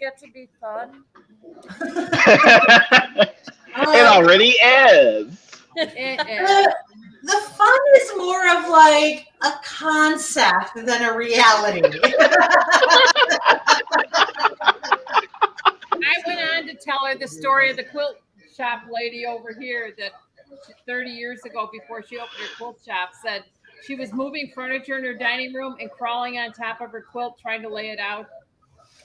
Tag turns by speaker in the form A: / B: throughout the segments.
A: get to be fun?
B: It already is.
C: The fun is more of like a concept than a reality.
A: I went on to tell her the story of the quilt shop lady over here that 30 years ago, before she opened her quilt shop, said she was moving furniture in her dining room and crawling on top of her quilt trying to lay it out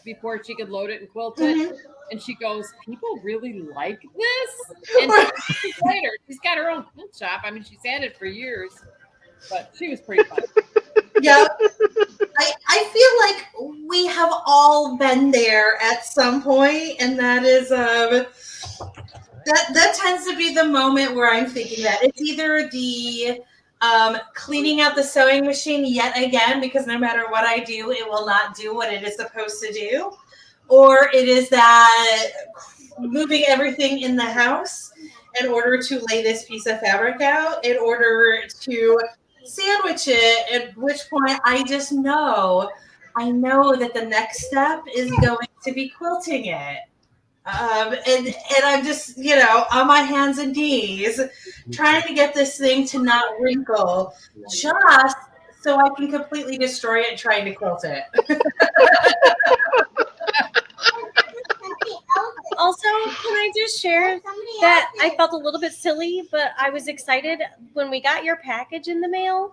A: before she could load it and quilt it.
C: Mhm.
A: And she goes, people really like this? And later, she's got her own quilt shop. I mean, she's had it for years, but she was pretty fun.
C: Yeah. I feel like we have all been there at some point, and that is that tends to be the moment where I'm thinking that it's either the cleaning out the sewing machine yet again, because no matter what I do, it will not do what it is supposed to do, or it is that moving everything in the house in order to lay this piece of fabric out, in order to sandwich it, at which point I just know, I know that the next step is going to be quilting it. And I'm just, on my hands and knees trying to get this thing to not wrinkle, just so I can completely destroy it trying to quilt it.
D: Also, can I just share that I felt a little bit silly, but I was excited when we got your package in the mail.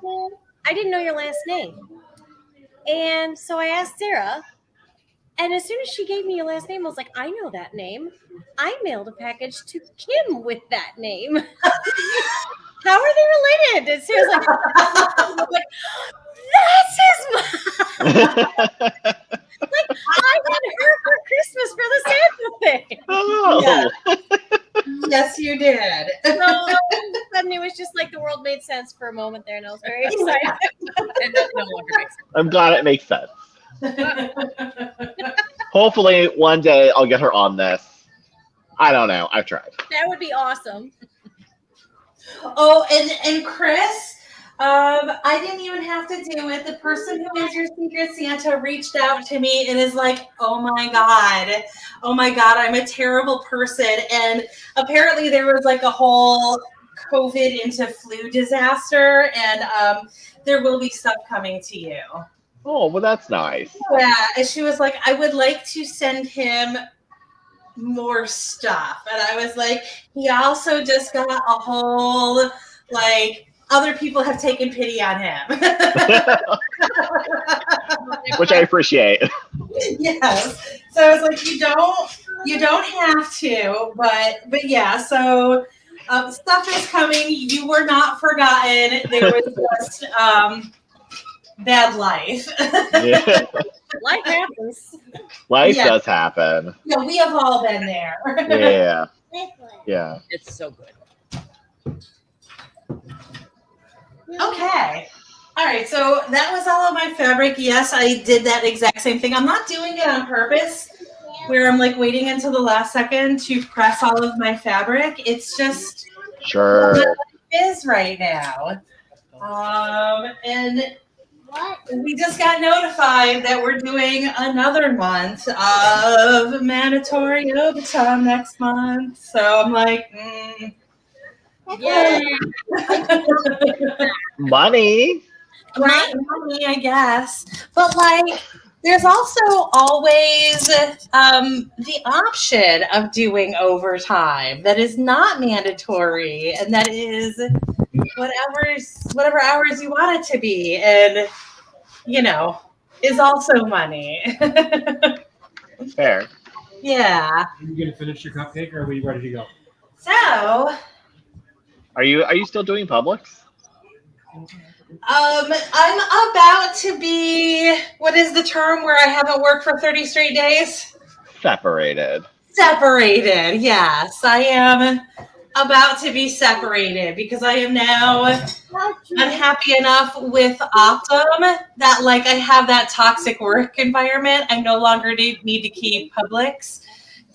D: I didn't know your last name. And so I asked Sarah, and as soon as she gave me your last name, I was like, I know that name. I mailed a package to Kim with that name. How are they related? And Sarah's like, that's his mom. Like, I had her for Christmas for the Santa thing.
B: Oh.
C: Yeah. Yes, you did.
D: So all of a sudden, it was just like the world made sense for a moment there, and I was very excited.
A: And that no longer makes sense.
B: I'm glad it makes sense. Hopefully, one day I'll get her on this. I don't know. I've tried.
D: That would be awesome.
C: Oh, and Chris, I didn't even have to do it. The person who is your Secret Santa reached out to me and is like, oh my God, I'm a terrible person. And apparently there was like a whole COVID into flu disaster, and there will be stuff coming to you.
B: Oh, well, that's nice.
C: Yeah, and she was like, I would like to send him more stuff. And I was like, he also just got a whole, like, other people have taken pity on him.
B: Which I appreciate.
C: Yes. So I was like, you don't have to, but yeah, so stuff is coming. You were not forgotten. There was just bad life.
B: Yeah.
D: Life happens.
B: Life does happen.
C: Yeah, we have all been there.
B: Yeah. Yeah.
A: It's so good.
C: Okay. All right. So that was all of my fabric. Yes, I did that exact same thing. I'm not doing it on purpose, where I'm like waiting until the last second to press all of my fabric. It's just
B: Sure.
C: what it is right now. And we just got notified that we're doing another month of mandatory overtime next month. So I'm like,
A: Yay!
B: Money.
C: money, I guess. But like, there's also always the option of doing overtime that is not mandatory, and that is whatever hours you want it to be, and is also money.
B: Fair.
C: Yeah.
E: Are you going to finish your cupcake, or are we ready to go?
C: So,
B: Are you still doing Publix?
C: I'm about to be, what is the term where I haven't worked for 30 straight days?
B: Separated.
C: Separated, yes. I am about to be separated because I am now unhappy enough with Optum that like I have that toxic work environment. I no longer need to keep Publix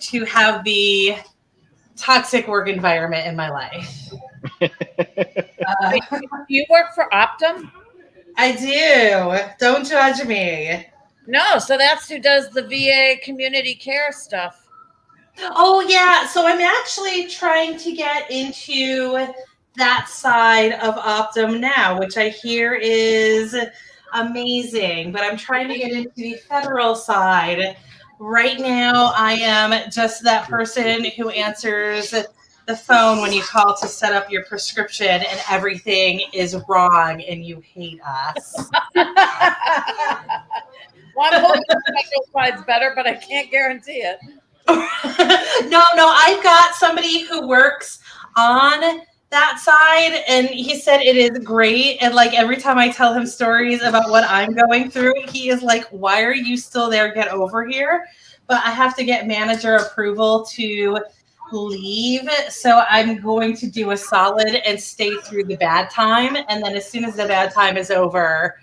C: to have the toxic work environment in my life.
A: You work for Optum?
C: I do. Don't judge me.
A: No, so that's who does the VA community care stuff.
C: Oh yeah, so I'm actually trying to get into that side of Optum now, which I hear is amazing, but I'm trying to get into the federal side. Right now, I am just that person who answers the phone when you call to set up your prescription and everything is wrong and you hate us.
A: Well, I'm hoping the federal side's better, but I can't guarantee it.
C: No, I've got somebody who works on that side, and he said it is great. And like every time I tell him stories about what I'm going through, he is like, "Why are you still there? Get over here." But I have to get manager approval to leave, so I'm going to do a solid and stay through the bad time, and then as soon as the bad time is over,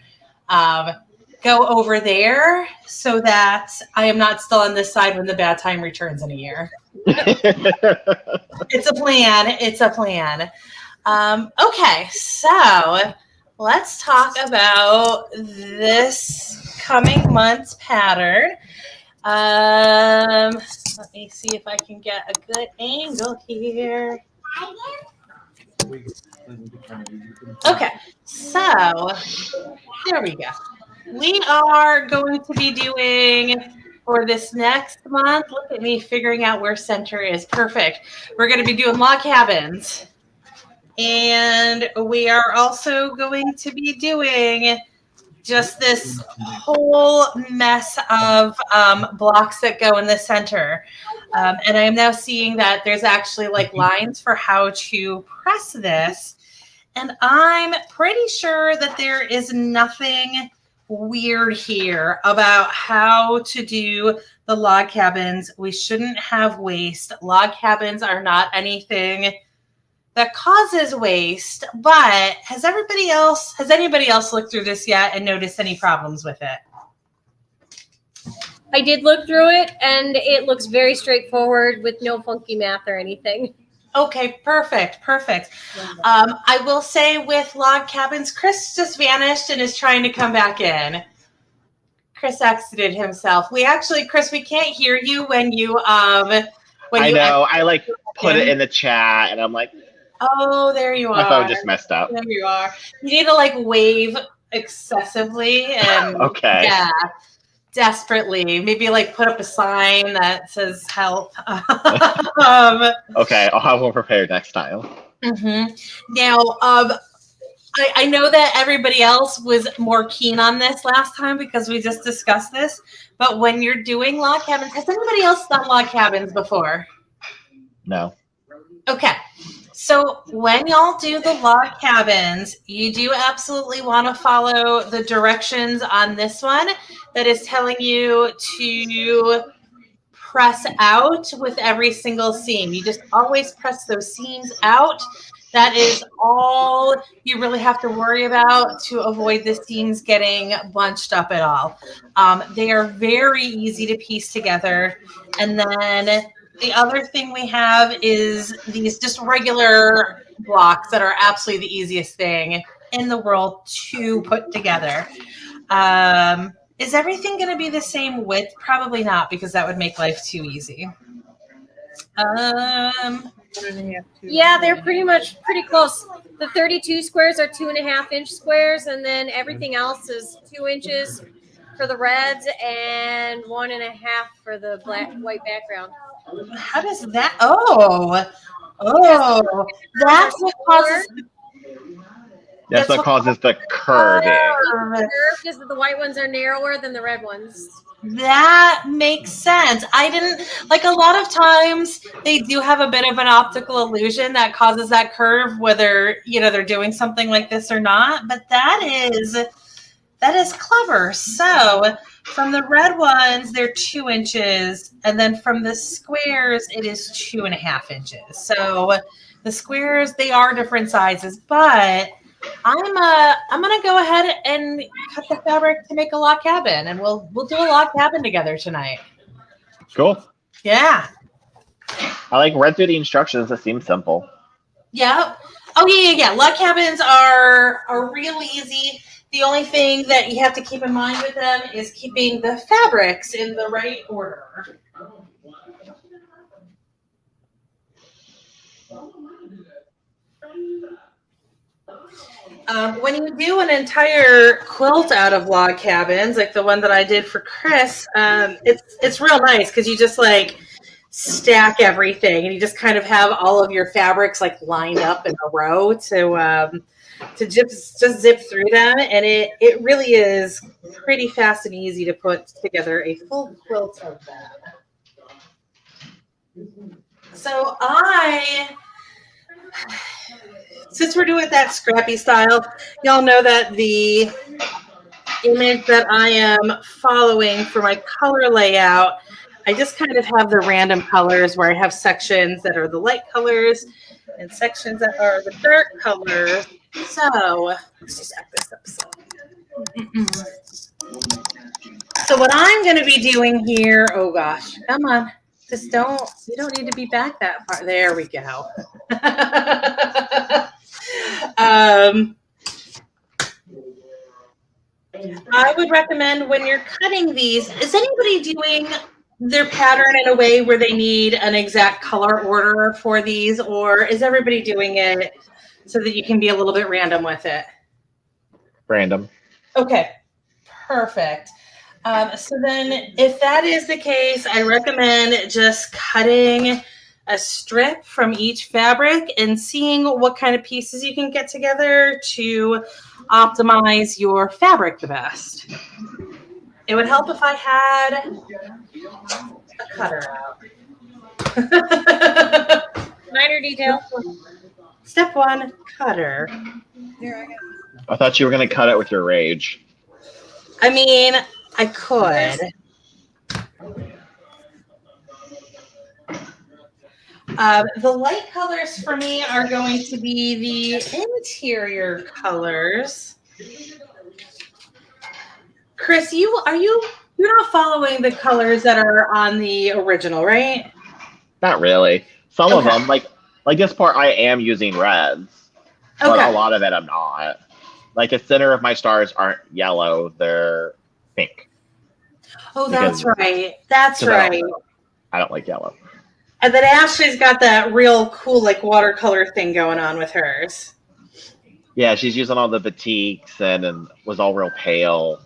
C: go over there so that I am not still on this side when the bad time returns in a year. It's a plan. It's a plan. Okay, so let's talk about this coming month's pattern. Let me see if I can get a good angle here. Okay, so there we go. We are going to be doing for this next month. Look at me figuring out where center is. Perfect. We're going to be doing log cabins. And we are also going to be doing just this whole mess of blocks that go in the center. And I am now seeing that there's actually like lines for how to press this. And I'm pretty sure that there is nothing weird here about how to do the log cabins. We shouldn't have waste. Log cabins are not anything that causes waste, but has anybody else looked through this yet and noticed any problems with it?
D: I did look through it, and it looks very straightforward with no funky math or anything.
C: Okay, perfect. I will say with log cabins, Chris just vanished and is trying to come back in. Chris exited himself. Chris, we can't hear you when you I know.
B: I like put it in the chat, and I'm like,
C: oh, there you are.
B: My phone just messed up.
C: There you are. You need to like wave excessively and
B: okay.
C: Yeah. Desperately, maybe like put up a sign that says help.
B: Okay, I'll have one prepared next time.
C: Mm-hmm. Now, I know that everybody else was more keen on this last time because we just discussed this. But when you're doing log cabins, has anybody else done log cabins before?
B: No.
C: Okay. So when y'all do the log cabins, you do absolutely want to follow the directions on this one that is telling you to press out with every single seam. You just always press those seams out. That is all you really have to worry about to avoid the seams getting bunched up at all. They are very easy to piece together. And then the other thing we have is these just regular blocks that are absolutely the easiest thing in the world to put together. Is everything going to be the same width? Probably not, because that would make life too easy.
D: Yeah, they're pretty close. The 32 squares are 2.5-inch squares, and then everything else is 2 inches for the reds and 1.5 for the white background.
C: How does that? Oh, that's what causes.
B: That's what causes the curving.
D: Because the white ones are narrower than the red ones.
C: That makes sense. I didn't like a lot of times they do have a bit of an optical illusion that causes that curve, whether they're doing something like this or not. But that is clever. So from the red ones, they're 2 inches, and then from the squares, it is 2.5 inches. So the squares, they are different sizes, but I'm gonna go ahead and cut the fabric to make a log cabin, and we'll do a log cabin together tonight.
B: Cool.
C: Yeah.
B: I read through the instructions. It seems simple.
C: Yep. Oh yeah. Log cabins are real easy. The only thing that you have to keep in mind with them is keeping the fabrics in the right order. When you do an entire quilt out of log cabins, like the one that I did for Chris, it's real nice because you just like stack everything and you just kind of have all of your fabrics like lined up in a row to just zip through them, and it really is pretty fast and easy to put together a full quilt of that. So since we're doing that scrappy style, y'all know that the image that I am following for my color layout, I just kind of have the random colors where I have sections that are the light colors and sections that are the dark colors. So let's just back this up. So what I'm going to be doing here, oh gosh, come on. You don't need to be back that far. There we go. I would recommend when you're cutting these, is anybody doing their pattern in a way where they need an exact color order for these, or is everybody doing it so that you can be a little bit random with it?
B: Random.
C: Okay, perfect. So then if that is the case, I recommend just cutting a strip from each fabric and seeing what kind of pieces you can get together to optimize your fabric the best. It would help if I had a cutter out.
D: Minor detail.
C: Step 1, cutter.
D: Here I go.
B: I thought you were going to cut it with your rage.
C: I mean, I could. The light colors for me are going to be the interior colors. Chris, you're not following the colors that are on the original, right?
B: Not really. Some of
C: Okay.
B: them, like this part, I am using reds, but
C: Okay.
B: a lot of it I'm not. Like the center of my stars aren't yellow; they're pink.
C: Oh, that's
B: Because-
C: right. That's
B: 'cause
C: right.
B: I don't like yellow.
C: And then Ashley's got that real cool like watercolor thing going on with hers.
B: Yeah, she's using all the batiks and was all real pale.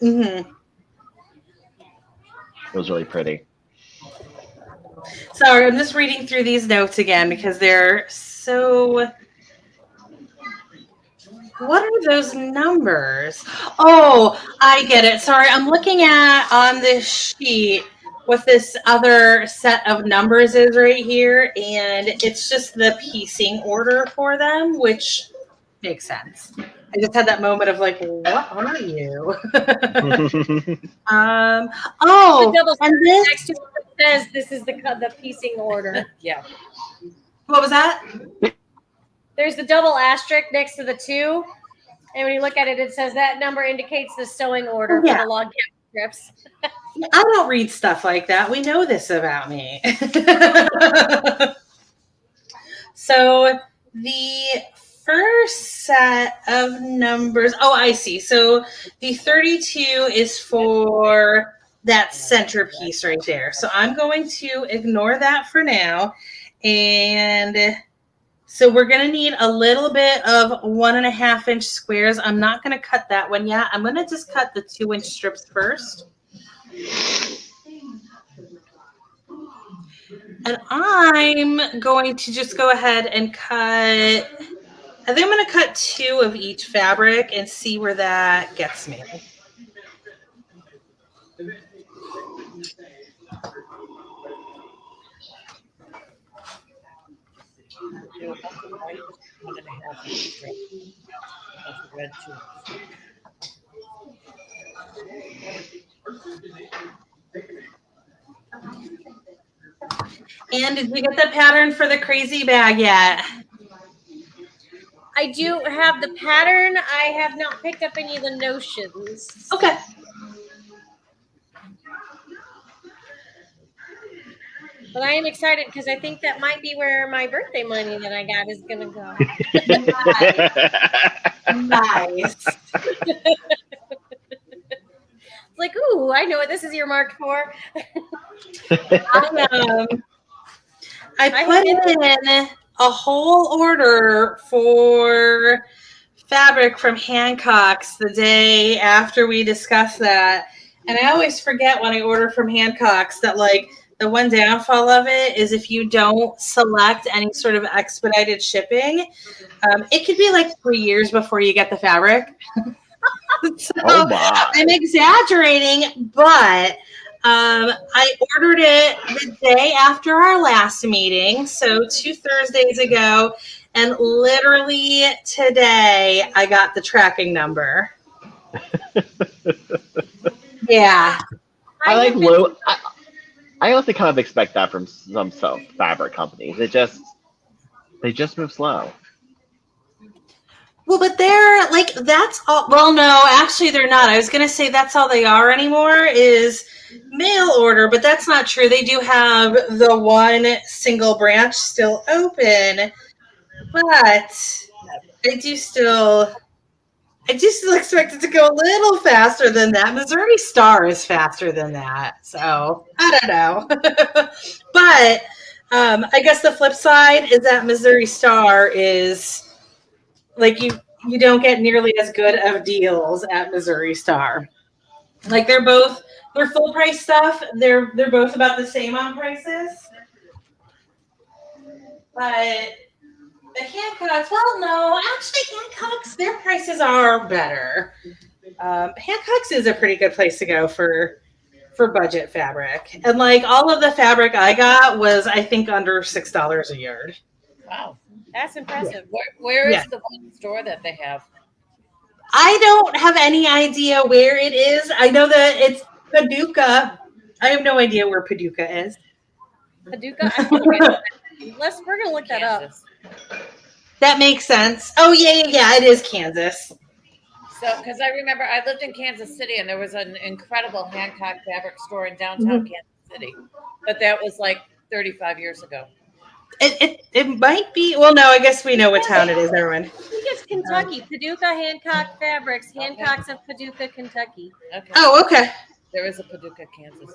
C: Mm-hmm.
B: It was really pretty.
C: Sorry, I'm just reading through these notes again because they're so. What are those numbers? Oh, I get it. Sorry, I'm looking at on this sheet what this other set of numbers is right here, and it's just the piecing order for them, which makes sense. I just had that moment of like, what are you? Oh,
D: The double
C: and this.
D: next to it says this is the piecing order.
A: Yeah.
C: What was that?
D: There's the double asterisk next to the 2. And when you look at it, it says that number indicates the sewing order
C: Yeah.
D: for the log cabin strips.
C: I don't read stuff like that. We know this about me. So the first set of numbers. Oh, I see. So the 32 is for that centerpiece right there. So I'm going to ignore that for now. And so we're going to need a little bit of 1.5 inch squares. I'm not going to cut that one yet. I'm going to just cut the 2-inch strips first. And I'm going to just go ahead and cut, I think I'm going to cut 2 of each fabric and see where that gets me. And did you get the pattern for the crazy bag yet?
D: I do have the pattern. I have not picked up any of the notions.
C: Okay.
D: But I am excited because I think that might be where my birthday money that I got is going to go.
C: Nice.
D: Like, ooh, I know what this is earmarked for.
C: I put in a whole order for fabric from Hancock's the day after we discussed that. And I always forget when I order from Hancock's that, like, the one downfall of it is if you don't select any sort of expedited shipping, it could be like 3 years before you get the fabric. So
B: Oh my.
C: I'm exaggerating, but I ordered it the day after our last meeting, so 2 Thursdays ago, and literally today I got the tracking number. Yeah.
B: I like low. I also kind of expect that from some fabric companies. They just move slow.
C: Well, but they're like, that's all. Well, no, actually, they're not. I was going to say that's all they are anymore is mail order, but that's not true. They do have the one single branch still open, but I do still expect it to go a little faster than that. Missouri Star is faster than that, so I don't know. But I guess the flip side is that Missouri Star is like you don't get nearly as good of deals at Missouri Star. Like they're full price stuff. They're both about the same on prices, but the Hancock's, well, no, actually, Hancock's, their prices are better. Hancock's is a pretty good place to go for budget fabric. And like all of the fabric I got was, I think, under $6 a yard.
A: Wow.
D: That's impressive.
A: Where is
C: Yeah.
A: the one store that they have?
C: I don't have any idea where it is. I know that it's Paducah. I have no idea where Paducah is.
D: Paducah? We're gonna look that up.
A: Kansas.
C: That makes sense. Oh, yeah, it is Kansas.
A: So, because I remember I lived in Kansas City and there was an incredible Hancock fabric store in downtown Kansas City, but that was like 35 years ago.
C: It might be. Well, no, I guess we know what town it is, everyone.
D: I think it's Kentucky. Paducah Hancock Fabrics. Hancock's of Paducah, Kentucky.
A: Okay.
C: Oh, okay.
A: There is a Paducah, Kansas.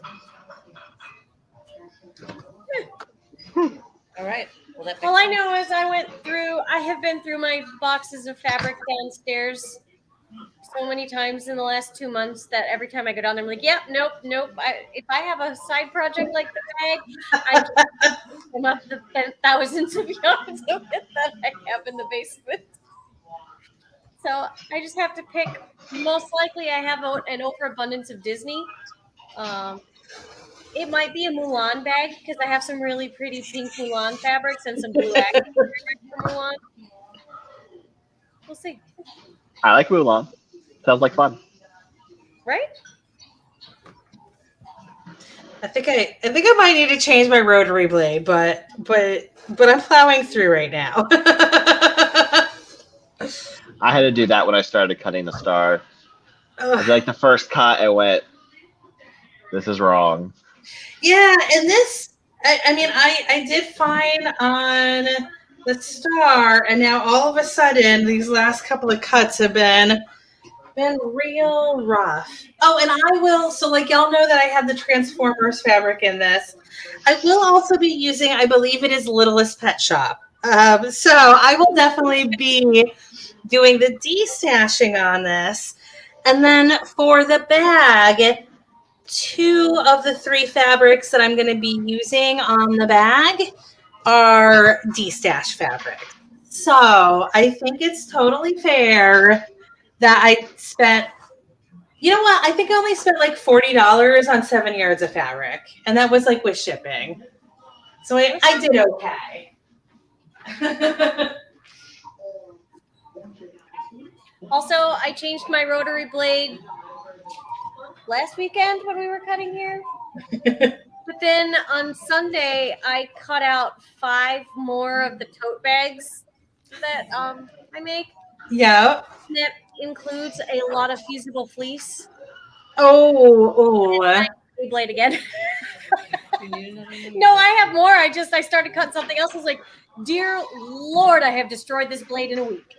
A: All right. Well, that
D: All I know is I have been through my boxes of fabric downstairs so many times in the last 2 months that every time I go down there, I'm like, yep, nope. If I have a side project like the bag, I come up the thousands of yards of it that I have in the basement. So I just have to pick. Most likely, I have an overabundance of Disney. It might be a Mulan bag because I have some really pretty pink Mulan fabrics and some blue fabrics for Mulan. We'll see.
B: I like Mulan. Sounds like fun.
D: Right?
C: I think I might need to change my rotary blade, but I'm plowing through right now.
B: I had to do that when I started cutting the star. It was like the first cut, I went, this is wrong.
C: Yeah, and this, I did fine on the star, and now all of a sudden, these last couple of cuts have been real rough. Oh, and I will, so like y'all know that I have the Transformers fabric in this. I will also be using, I believe it is Littlest Pet Shop. So I will definitely be doing the destashing on this. And then for the bag, 2 of the 3 fabrics that I'm going to be using on the bag are destash fabric. So I think it's totally fair that I spent, you know what? I think I only spent like $40 on 7 yards of fabric. And that was like with shipping. So I did okay.
D: Also, I changed my rotary blade last weekend when we were cutting here. But then on Sunday, I cut out 5 more of the tote bags that I make.
C: Yeah.
D: That includes a lot of fusible fleece.
C: Oh.
D: Blade again. No, I have more. I started cutting something else. I was like, dear Lord, I have destroyed this blade in a week.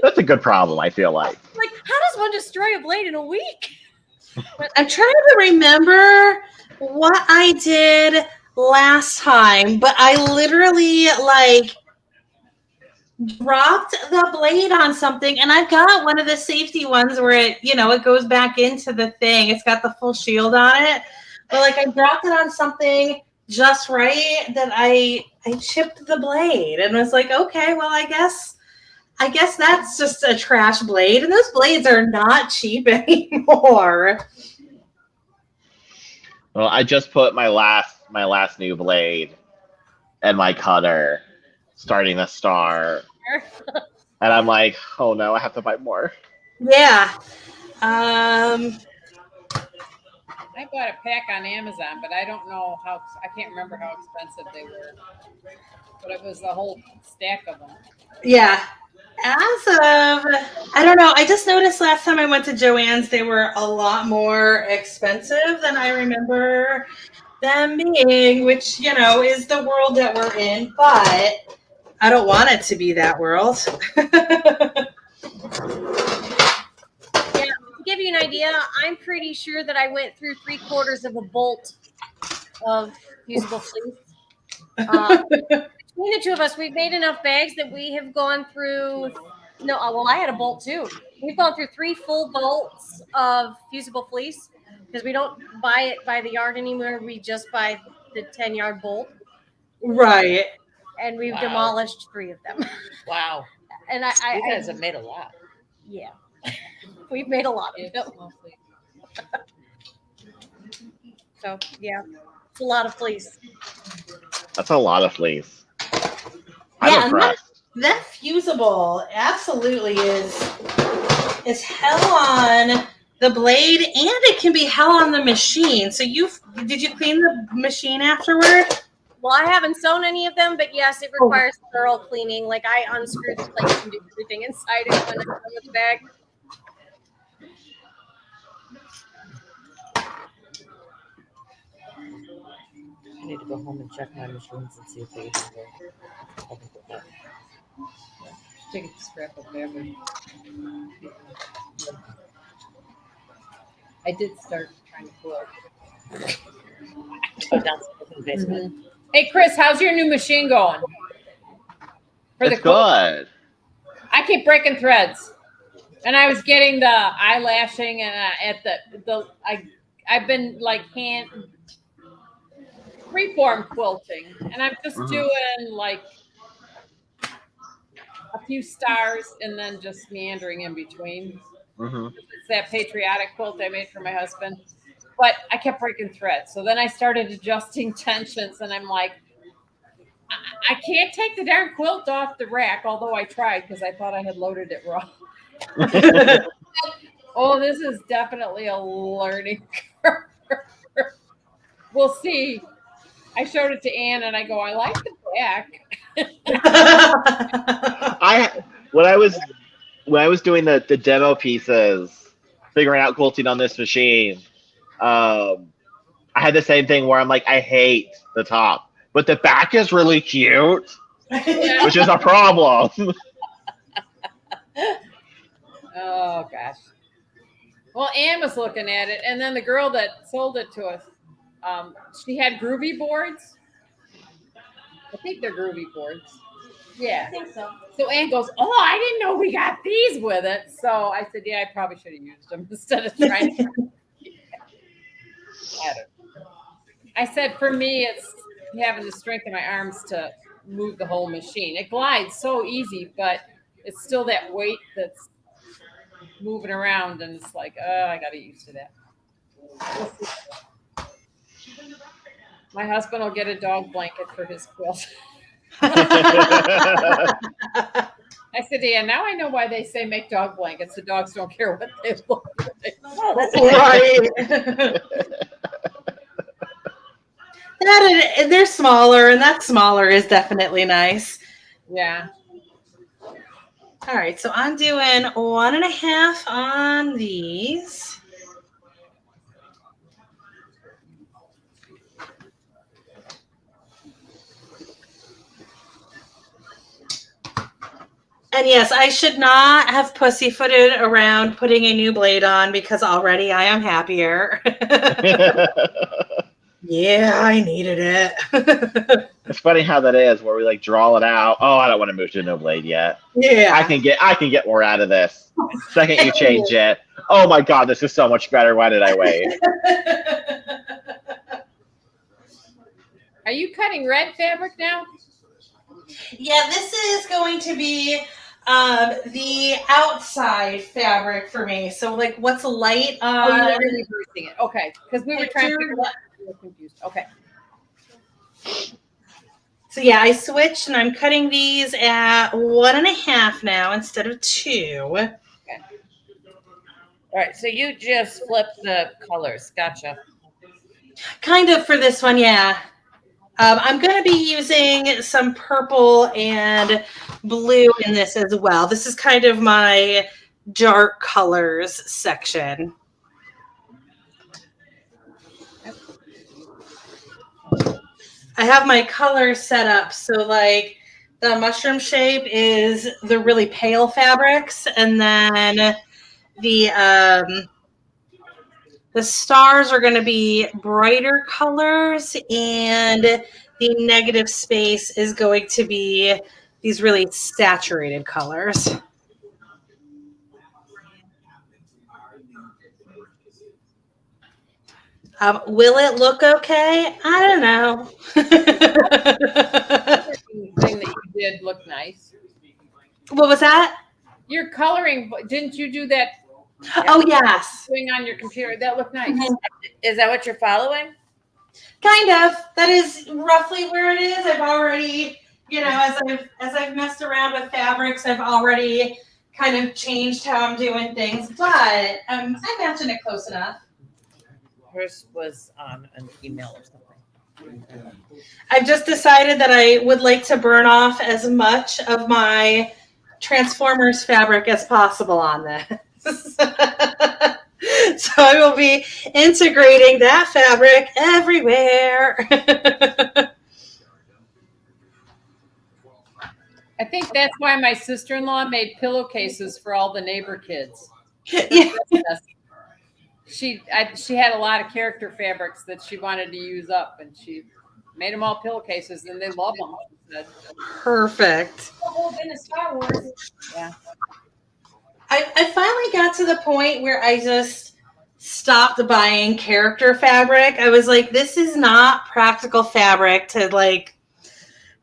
B: That's a good problem, I feel like.
D: Like, how does one destroy a blade in a week?
C: I'm trying to remember what I did last time, but I literally dropped the blade on something, and I've got one of the safety ones where it goes back into the thing. It's got the full shield on it, but I dropped it on something just right that I chipped the blade and was like, okay, well, I guess that's just a trash blade, and those blades are not cheap anymore.
B: Well, I just put my last new blade and my cutter starting a star. And I'm like, oh no, I have to buy more.
C: Yeah.
A: I bought a pack on Amazon, but I don't know I can't remember how expensive they were. But it was a whole stack of them.
C: Yeah. I don't know. I just noticed last time I went to Joann's, they were a lot more expensive than I remember them being, which, is the world that we're in, but I don't want it to be that world.
D: Yeah, to give you an idea, I'm pretty sure that I went through 3/4 of a bolt of fusible fleece. Between the two of us, we've made enough bags that we have gone through. No, well, I had a bolt too. We've gone through 3 full bolts of fusible fleece because we don't buy it by the yard anymore. We just buy the 10-yard bolt.
C: Right.
D: And we've demolished 3 of them.
A: Wow.
D: And
A: You guys have made a lot.
D: Yeah. We've made a lot of them. So, yeah, it's a lot of fleece.
B: That's a lot of fleece.
C: Yeah,
B: I'm impressed.
C: That fusible absolutely is hell on the blade, and it can be hell on the machine. So did you clean the machine afterward?
D: Well, I haven't sewn any of them, but yes, it requires thorough cleaning. Like, I unscrew the plates and do everything inside it when I'm done with the bag.
F: I need to go home and check my machines and see if they even work.
A: Take a scrap of fabric. I did start trying to quilt.
F: Go downstairs in the basement.
A: Mm-hmm. Hey, Chris, how's your new machine going?
B: It's good.
A: I keep breaking threads, and I was getting the eyelashing, and I've been hand freeform quilting, and I'm just doing a few stars and then just meandering in between. It's that patriotic quilt I made for my husband, but I kept breaking threads. So then I started adjusting tensions, and I'm like, I can't take the darn quilt off the rack, although I tried because I thought I had loaded it wrong. Oh, this is definitely a learning curve. We'll see. I showed it to Ann, and I go, I like the back.
B: When I was doing the demo pieces, figuring out quilting on this machine, I had the same thing where I'm like, I hate the top, but the back is really cute, which is a problem.
A: Oh gosh. Well, Ann was looking at it, and then the girl that sold it to us, she had groovy boards. I think they're groovy boards. Yeah.
D: I think so.
A: So Ann goes, oh, I didn't know we got these with it. So I said, yeah, I probably should have used them instead of trying to. I said, for me, it's having the strength in my arms to move the whole machine. It glides so easy, but it's still that weight that's moving around, and it's like, I got to get used to that. My husband will get a dog blanket for his quilt. I said, yeah, now I know why they say make dog blankets. The dogs don't care what they look like.
C: Oh, that's right. They're smaller, and that smaller is definitely nice.
A: Yeah.
C: All right, so I'm doing 1.5 on these. And yes, I should not have pussyfooted around putting a new blade on because already I am happier. Yeah, I needed it.
B: It's funny how that is, where we like draw it out. Oh, I don't want to move to a no blade yet.
C: Yeah.
B: I can get more out of this. Second you change it, oh my god, this is so much better. Why did I wait?
A: Are you cutting red fabric now?
C: Yeah, this is going to be the outside fabric for me. So, like, what's light
A: Oh, you
C: on?
A: are reversing it. Okay, because we were trying to figure out. We were confused. Okay.
C: So yeah, I switched and I'm cutting these at 1.5 now instead of 2.
F: All right, so you just flip the colors. Gotcha.
C: Kind of for this one, yeah. I'm going to be using some purple and blue in this as well. This is kind of my dark colors section. I have my colors set up so like the mushroom shape is the really pale fabrics, and then the stars are going to be brighter colors, and the negative space is going to be these really saturated colors. Will it look okay? I don't know.
A: Thing that you did look nice.
C: What was that?
A: Your coloring, didn't you do that?
C: Oh, yes.
A: Doing on your computer, that looked nice.
C: Mhm.
F: Is that what you're following?
C: Kind of. That is roughly where it is. I've already, as I've messed around with fabrics, I've already kind of changed how I'm doing things. But I mentioned it close enough.
F: Hers was on an email or something.
C: I've just decided that I would like to burn off as much of my Transformers fabric as possible on this. So I will be integrating that fabric everywhere.
A: I think that's why my sister-in-law made pillowcases for all the neighbor kids.
C: Yeah.
A: She had a lot of character fabrics that she wanted to use up, and she made them all pillowcases, and they love them. She said.
C: Perfect.
A: The whole bin of Star Wars. Yeah.
C: I finally got to the point where I just stopped buying character fabric. I was like, this is not practical fabric to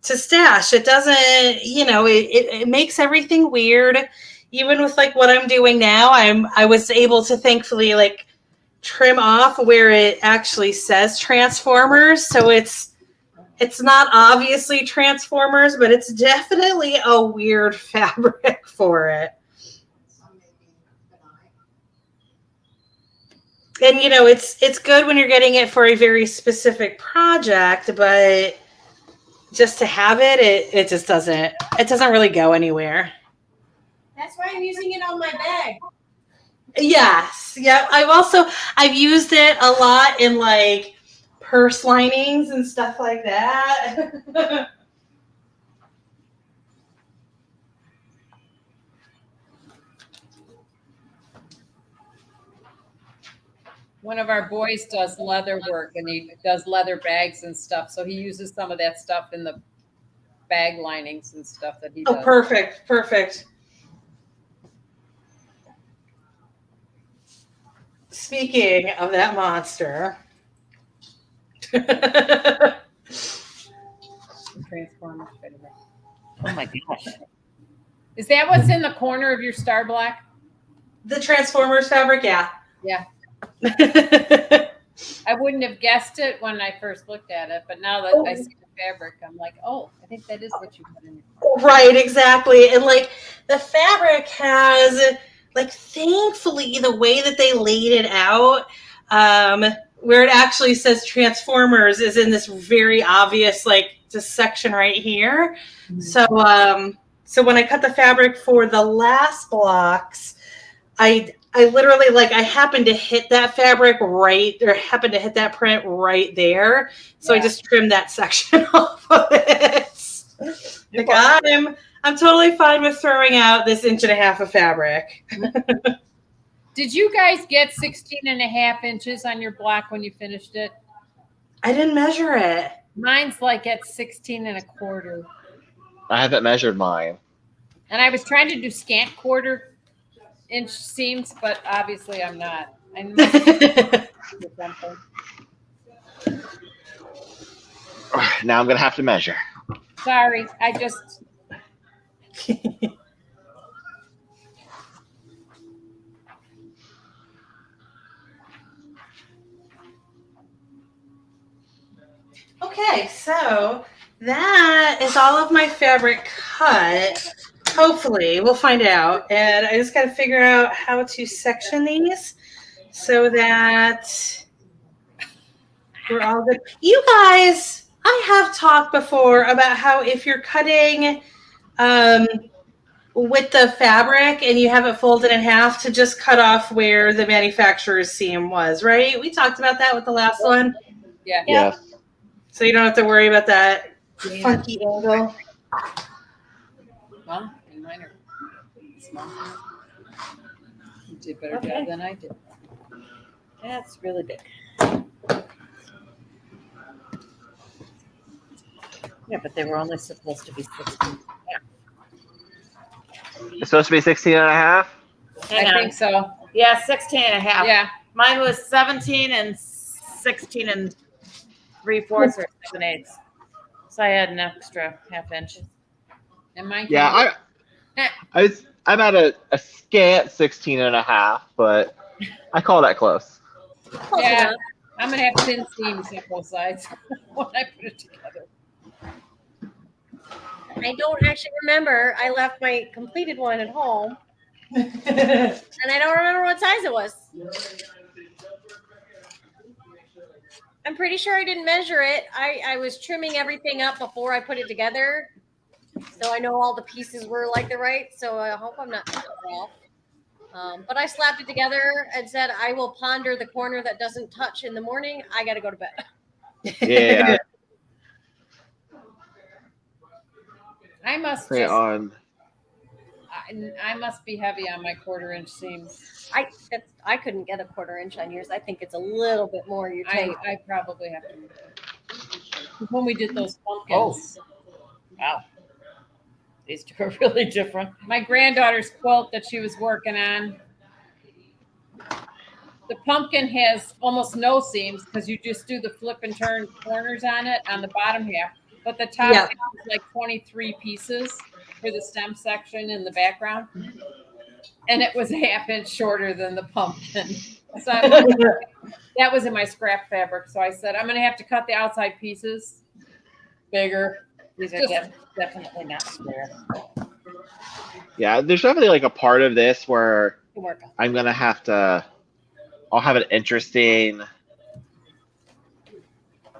C: stash. It doesn't, it makes everything weird. Even with like what I'm doing now, I was able to thankfully like trim off where it actually says Transformers. So it's not obviously Transformers, but it's definitely a weird fabric for it. And it's good when you're getting it for a very specific project, but just to have it just doesn't really go anywhere.
D: That's why I'm using it on my bag.
C: Yes. Yeah. I've used it a lot in like purse linings and stuff like that.
A: One of our boys does leather work, and he does leather bags and stuff. So he uses some of that stuff in the bag linings and stuff that he does.
C: Oh, perfect. Speaking of that monster.
A: Transformers.
F: Oh my gosh.
A: Is that what's in the corner of your Star Black?
C: The Transformers fabric, yeah.
A: Yeah. I wouldn't have guessed it when I first looked at it, but now that I see the fabric, I'm like, oh, I think that is what you put in your
C: Right, exactly. And like the fabric has, like, thankfully the way that they laid it out, where it actually says Transformers is in this very obvious, like, this section right here. Mm-hmm. So when I cut the fabric for the last blocks, I literally, like, I happened to hit that fabric right, or happened to hit that print right there. So yeah. I just trimmed that section off of it. Like, I'm totally fine with throwing out this 1.5 inches of fabric.
A: Did you guys get 16.5 inches on your block when you finished it?
C: I didn't measure it.
A: Mine's like at 16.25.
B: I haven't measured mine.
A: And I was trying to do scant 1/4-inch seams, but obviously I'm not. I must do something.
B: Now I'm gonna have to measure.
A: Sorry, I just.
C: Okay, so that is all of my fabric cut. Hopefully, we'll find out. And I just got to figure out how to section these so that we're all good. You guys, I have talked before about how if you're cutting with the fabric and you have it folded in half, to just cut off where the manufacturer's seam was, right? We talked about that with the last one.
A: Yeah.
B: Yes.
C: So you don't have to worry about that funky angle.
A: Well, and mine are small. You did a better job than I did.
F: That's really big. Yeah, but they were only supposed to be 16.
B: It's supposed to be 16.5.
F: Hang
A: I
F: on.
A: think so.
F: Yeah, 16.5.
A: Yeah.
F: Mine was 17 and 16 and 3/4 or 7/8. So I had an extra 1/2 inch.
A: And mine.
B: Yeah, I'm at a scant 16.5, but I call that close.
D: Close
A: Yeah.
D: enough.
A: I'm gonna have thin seams on both sides when I put it together.
D: I don't actually remember. I left my completed one at home, and I don't remember what size it was. I'm pretty sure I didn't measure it. I was trimming everything up before I put it together, so I know all the pieces were like the right. So I hope I'm not off. But I slapped it together and said, I will ponder the corner that doesn't touch in the morning. I got to go to bed.
B: Yeah.
A: I must
B: Bring it
A: just.
B: on.
A: I must be heavy on my 1/4-inch seams.
D: I couldn't get a 1/4 inch on yours. I think it's a little bit more your tape.
A: I probably have to. When we did those pumpkins.
F: Wow. These two are really different.
A: My granddaughter's quilt that she was working on. The pumpkin has almost no seams because you just do the flip and turn corners on it on the bottom half. But the top half is like 23 pieces for the stem section in the background. And it was a 1/2 inch shorter than the pumpkin. So that was in my scrap fabric. So I said, I'm going to have to cut the outside pieces bigger.
F: These are definitely not square.
B: Yeah, there's definitely like a part of this where
D: Work on.
B: I'm gonna have to. I'll have an interesting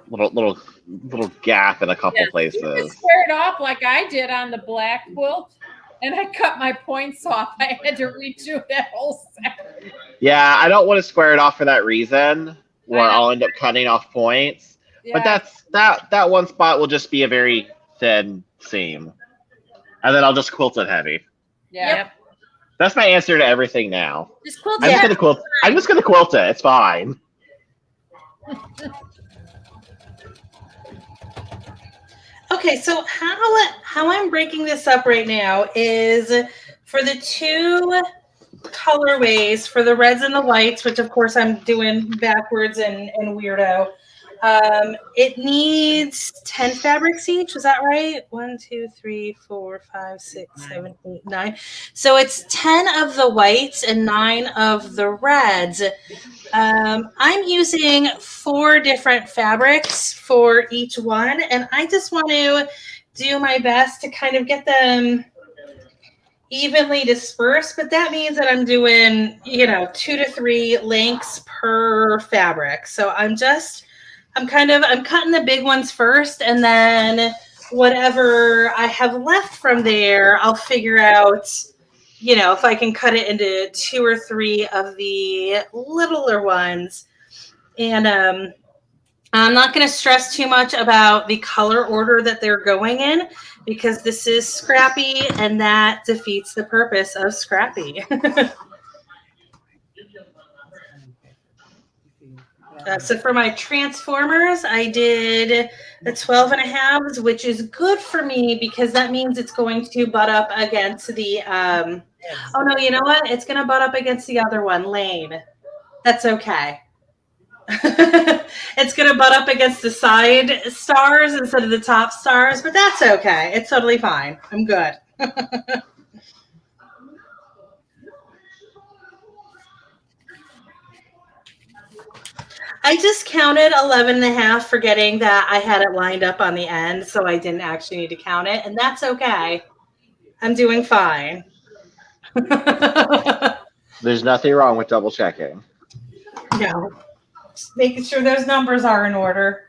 B: little gap in a couple
A: You
B: places.
A: can square it off like I did on the black quilt. And I cut my points off. I had to redo that whole section.
B: Yeah, I don't want to square it off for that reason, where
A: I know.
B: I'll end up cutting off points.
A: Yeah.
B: But that one spot will just be a very thin seam, and then I'll just quilt it heavy.
A: Yeah.
F: Yep.
B: That's my answer to everything now.
D: Just quilt
B: I'm
D: it.
B: just gonna quilt. I'm just gonna quilt it. It's fine.
C: Okay, so how I'm breaking this up right now is for the two colorways, for the reds and the whites, which of course I'm doing backwards and weirdo. It needs 10 fabrics each. Is that right? 1, 2, 3, 4, 5, 6, 7, 8, 9. So it's 10 of the whites and 9 of the reds. I'm using 4 different fabrics for each one, and I just want to do my best to kind of get them evenly dispersed, but that means that I'm doing, 2 to 3 lengths per fabric. So I'm cutting the big ones first, and then whatever I have left from there, I'll figure out, if I can cut it into 2 or 3 of the littler ones. And I'm not going to stress too much about the color order that they're going in because this is Scrappy and that defeats the purpose of Scrappy. So for my Transformers, I did the 12 and a halves, which is good for me because that means it's going to butt up against the, oh no, you know what? It's going to butt up against the other one, Lane. That's okay. It's going to butt up against the side stars instead of the top stars, but that's okay. It's totally fine. I'm good. I just counted 11 and a half, forgetting that I had it lined up on the end, so I didn't actually need to count it, and that's okay. I'm doing fine.
B: There's nothing wrong with double checking.
C: No. Just making sure those numbers are in order.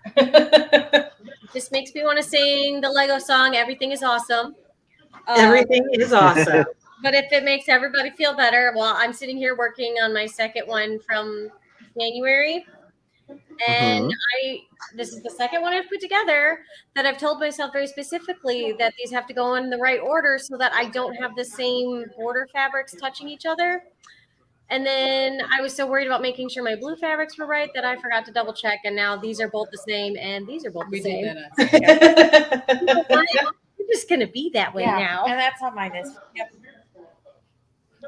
D: Just makes me want to sing the Lego song, Everything is Awesome.
C: Everything is awesome.
D: But if it makes everybody feel better, well, I'm sitting here working on my second one from January. And this is the second one I've put together that I've told myself very specifically that these have to go in the right order so that I don't have the same border fabrics touching each other. And then I was so worried about making sure my blue fabrics were right that I forgot to double check. And now these are both the same and these are both the same. It's just going to be that way now.
F: And that's how mine is. Yep.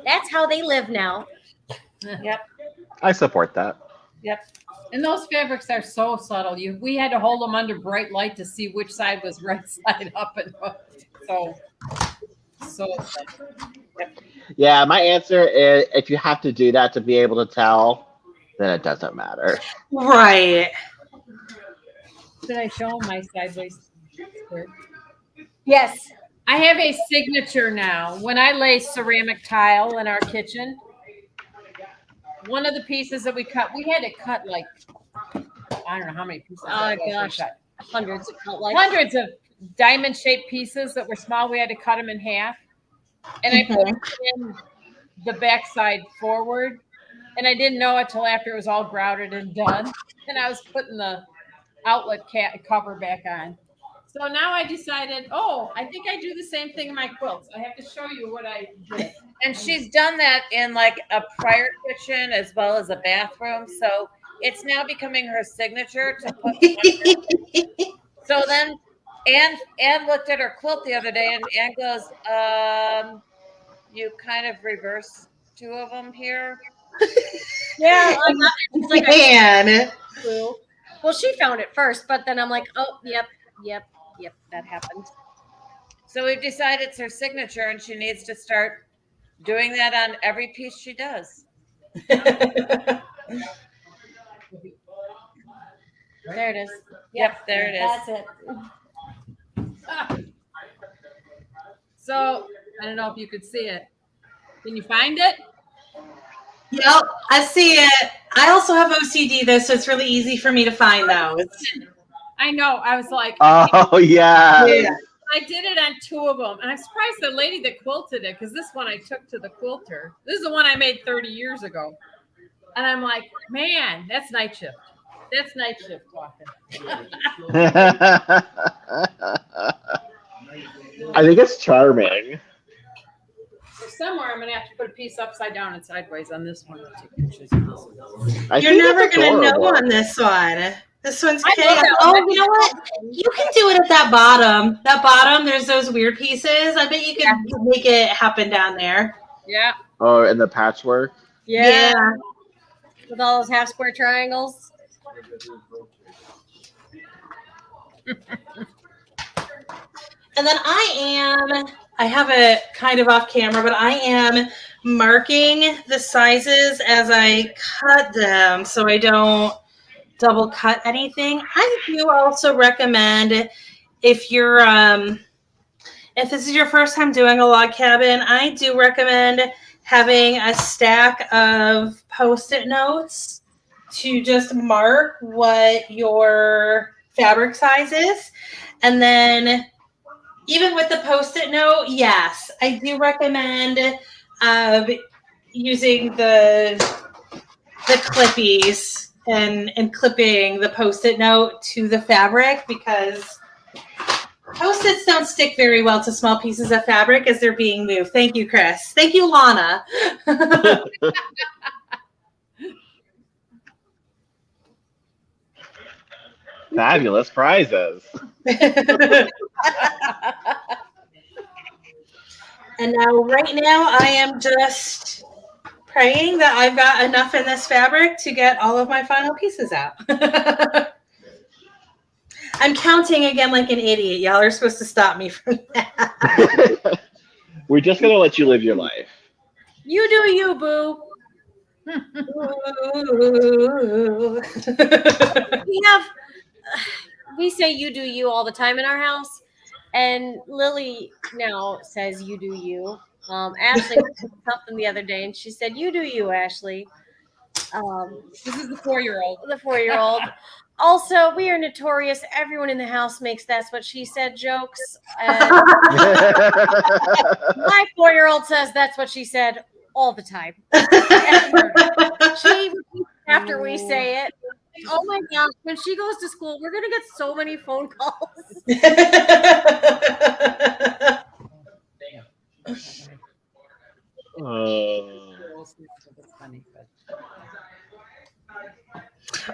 D: That's how they live now.
F: Yep.
B: I support that.
F: Yep.
A: And those fabrics are so subtle. We had to hold them under bright light to see which side was right side up, and so subtle.
B: Yeah, my answer is if you have to do that to be able to tell, then it doesn't matter.
C: Right.
A: Did I show them my sideways skirt?
D: Yes.
A: I have a signature now. When I lay ceramic tile in our kitchen, one of the pieces that we cut, we had to cut like, I don't know how many pieces.
D: Oh gosh, hundreds. It felt like
A: Hundreds of diamond-shaped pieces that were small. We had to cut them in half. And I put in the backside forward. And I didn't know it till after it was all grouted and done. And I was putting the outlet cover back on. So now I decided, I think I do the same thing in my quilts. I have to show you what I did.
F: And she's done that in like a prior kitchen as well as a bathroom. So it's now becoming her signature to put. So then Anne looked at her quilt the other day and Anne goes, you kind of reverse two of them here.
D: yeah. She's like,
C: Man.
D: well, she found it first, but then I'm like, oh, yep, that happened.
F: So we've decided it's her signature and she needs to start doing that on every piece she does.
D: There it is.
F: Yep, there it is.
D: That's it.
A: So I don't know if you could see it. Can you find it?
C: Yep, I see it. I also have OCD though, so it's really easy for me to find those.
A: I know. I was like,
B: Oh, yeah.
A: I did it on two of them. And I'm surprised the lady that quilted it, because this one I took to the quilter. This is the one I made 30 years ago. And I'm like, man, that's night shift. That's night shift talking.
B: I think it's charming.
A: Somewhere I'm going to have to put a piece upside down and sideways on this one.
C: You're never going to know on this one. This one's chaos. Oh, you know what? You can do it at that bottom. That bottom, there's those weird pieces. I bet you can make it happen down there.
A: Yeah.
B: Oh, and the patchwork?
D: Yeah. With all those half square triangles.
C: And then I have it kind of off camera, but I am marking the sizes as I cut them so I don't double cut anything. I do also recommend if you're if this is your first time doing a log cabin, I do recommend having a stack of Post-it notes to just mark what your fabric size is. And then even with the Post-it note, yes, I do recommend using the clippies and clipping the Post-it note to the fabric because Post-its don't stick very well to small pieces of fabric as they're being moved. Thank you, Chris. Thank you, Lana.
B: Fabulous prizes.
C: And now, right now, I am just praying that I've got enough in this fabric to get all of my final pieces out. I'm counting again like an idiot. Y'all are supposed to stop me from that.
B: We're just going to let you live your life.
D: You do you, boo. We say you do you all the time in our house. And Lily now says you do you. Ashley said something the other day and she said, you do you, Ashley.
A: This is the 4-year-old.
D: The 4-year-old. Also, we are notorious. Everyone in the house makes that's what she said jokes. And my 4-year-old says that's what she said all the time. She repeats after we say it. Oh my gosh, when she goes to school, we're going to get so many phone calls.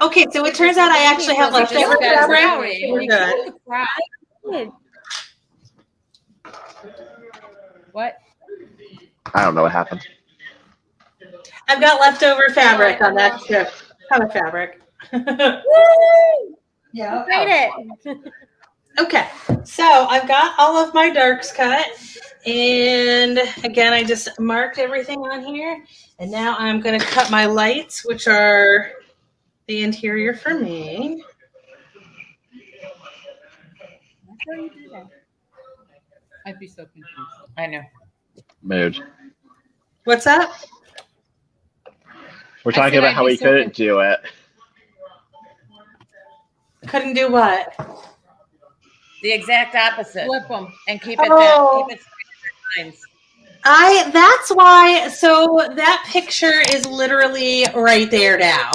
D: Okay, so it turns out I actually have leftover fabric. We're good.
A: What?
B: I don't know what happened.
C: I've got leftover fabric on that strip. Ton of fabric.
D: Yeah. Made it.
C: Okay, so I've got all of my darks cut. And again, I just marked everything on here. And now I'm going to cut my lights, which are the interior for me.
A: How do you do that? I'd be so confused.
F: I know.
B: Mood.
C: What's up?
B: We're talking about how we couldn't do it.
C: Couldn't do what?
F: The exact opposite.
A: Flip them.
F: And keep it down. Keep it straight lines.
C: That's why, so that picture is literally right there now.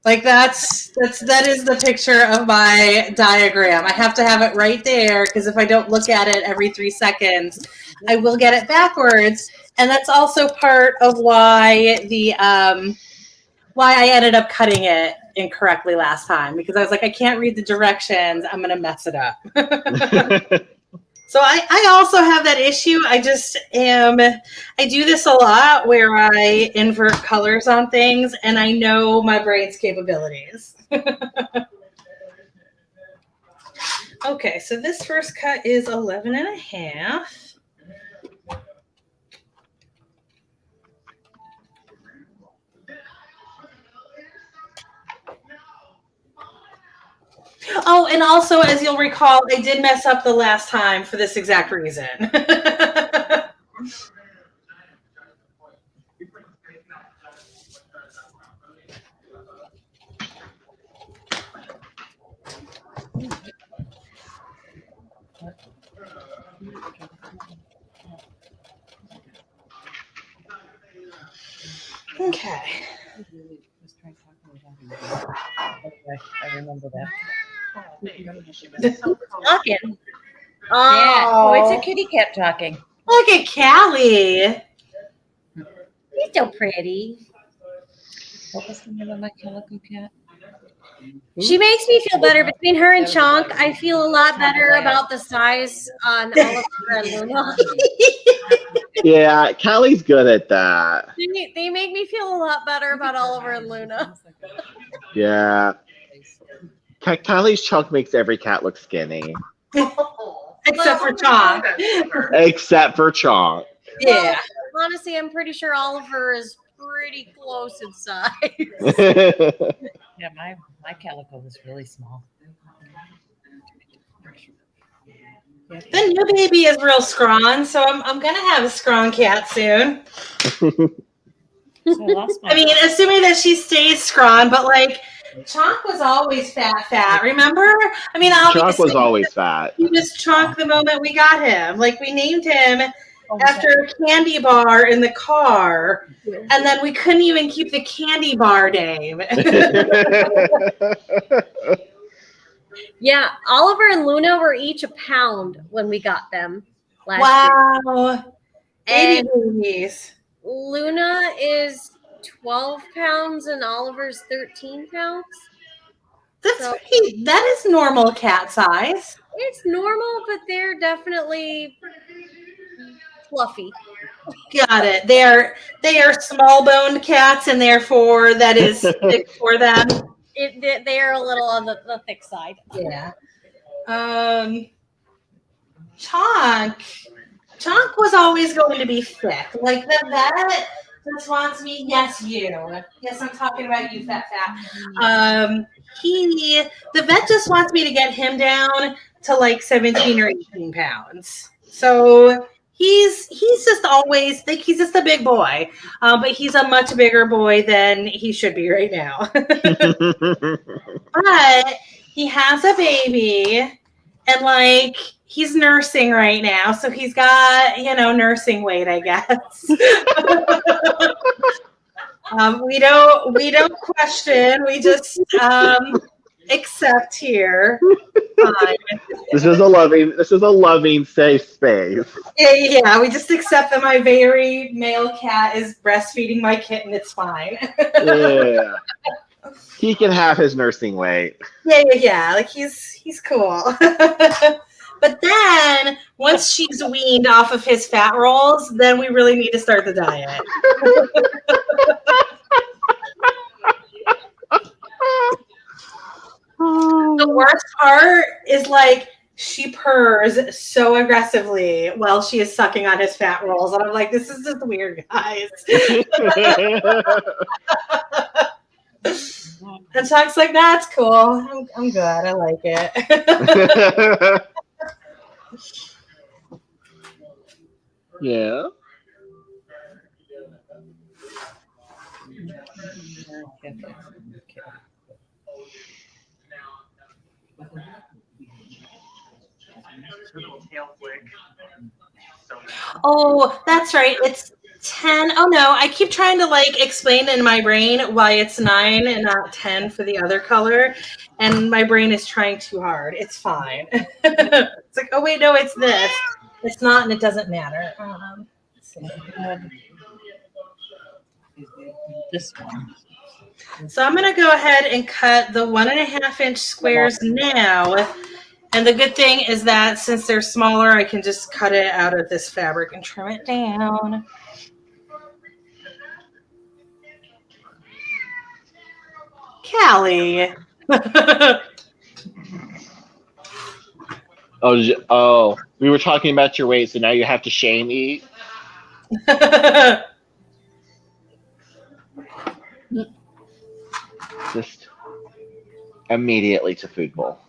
C: Like that is the picture of my diagram. I have to have it right there because if I don't look at it every 3 seconds, I will get it backwards. And that's also part of why why I ended up cutting it incorrectly last time because I was like, I can't read the directions. I'm going to mess it up. So I also have that issue. I do this a lot where I invert colors on things and I know my brain's capabilities. Okay, so this first cut is 11 and a half. Oh, and also, as you'll recall, I did mess up the last time for this exact reason. Okay.
F: I remember that.
D: Talking.
F: Oh, it's a kitty cat talking.
C: Look at Callie.
D: She's so pretty.
F: What was the name of my calico cat?
D: She makes me feel better. Between her and Chonk, I feel a lot better about the size on Oliver and Luna.
B: Yeah, Callie's good at that.
D: They make me feel a lot better about Oliver and Luna.
B: Yeah. Callie's chunk makes every cat look skinny.
C: Except for Chonk.
B: Except for Chonk.
C: Yeah.
D: Well, honestly, I'm pretty sure Oliver is pretty close in size.
F: Yeah, my calico was really small.
C: The new baby is real scrawn, so I'm gonna have a scrawn cat soon. I mean, assuming that she stays scrawn, but like Chonk was always fat. Remember? I mean,
B: Chonk was always fat.
C: He was Chonk the moment we got him. Like we named him after a candy bar in the car, and then we couldn't even keep the candy bar name.
D: Yeah, Oliver and Luna were each a pound when we got them last year.
C: Wow.
D: And
C: Babies.
D: Luna is 12 pounds and Oliver's 13 pounds.
C: That is normal cat size.
D: It's normal, but they're definitely fluffy.
C: Got it. They are small boned cats, and therefore that is thick for them.
D: They are a little on the thick side.
C: Yeah. Chonk was always going to be thick. Like the vet just wants me. Yes, you. Yes, I'm talking about you, fat. The vet just wants me to get him down to like 17 or 18 pounds. So he's just always think he's just a big boy, but he's a much bigger boy than he should be right now. But he has a baby, and like he's nursing right now, so he's got nursing weight, I guess. We don't question. We just accept here.
B: This is a loving, safe space.
C: Yeah, we just accept that my very male cat is breastfeeding my kitten. It's fine.
B: Yeah. He can have his nursing weight.
C: Yeah. Like he's cool. But then once she's weaned off of his fat rolls, then we really need to start the diet. The worst part is like she purrs so aggressively while she is sucking on his fat rolls, and I'm like, this is just weird, guys. And Chuck's like, that's cool. I'm good. I like it.
B: Yeah.
C: Oh, that's right. It's 10. Oh no, I keep trying to like explain in my brain why it's 9 and not 10 for the other color, and my brain is trying too hard. It's fine. It's like, oh wait, no, it's this. It's not, and it doesn't matter. Let's see.
F: This one.
C: So I'm gonna go ahead and cut the 1.5-inch squares now. And the good thing is that since they're smaller, I can just cut it out of this fabric and trim it down. Callie.
B: Oh, we were talking about your weight, so now you have to shame eat. Just immediately to food bowl.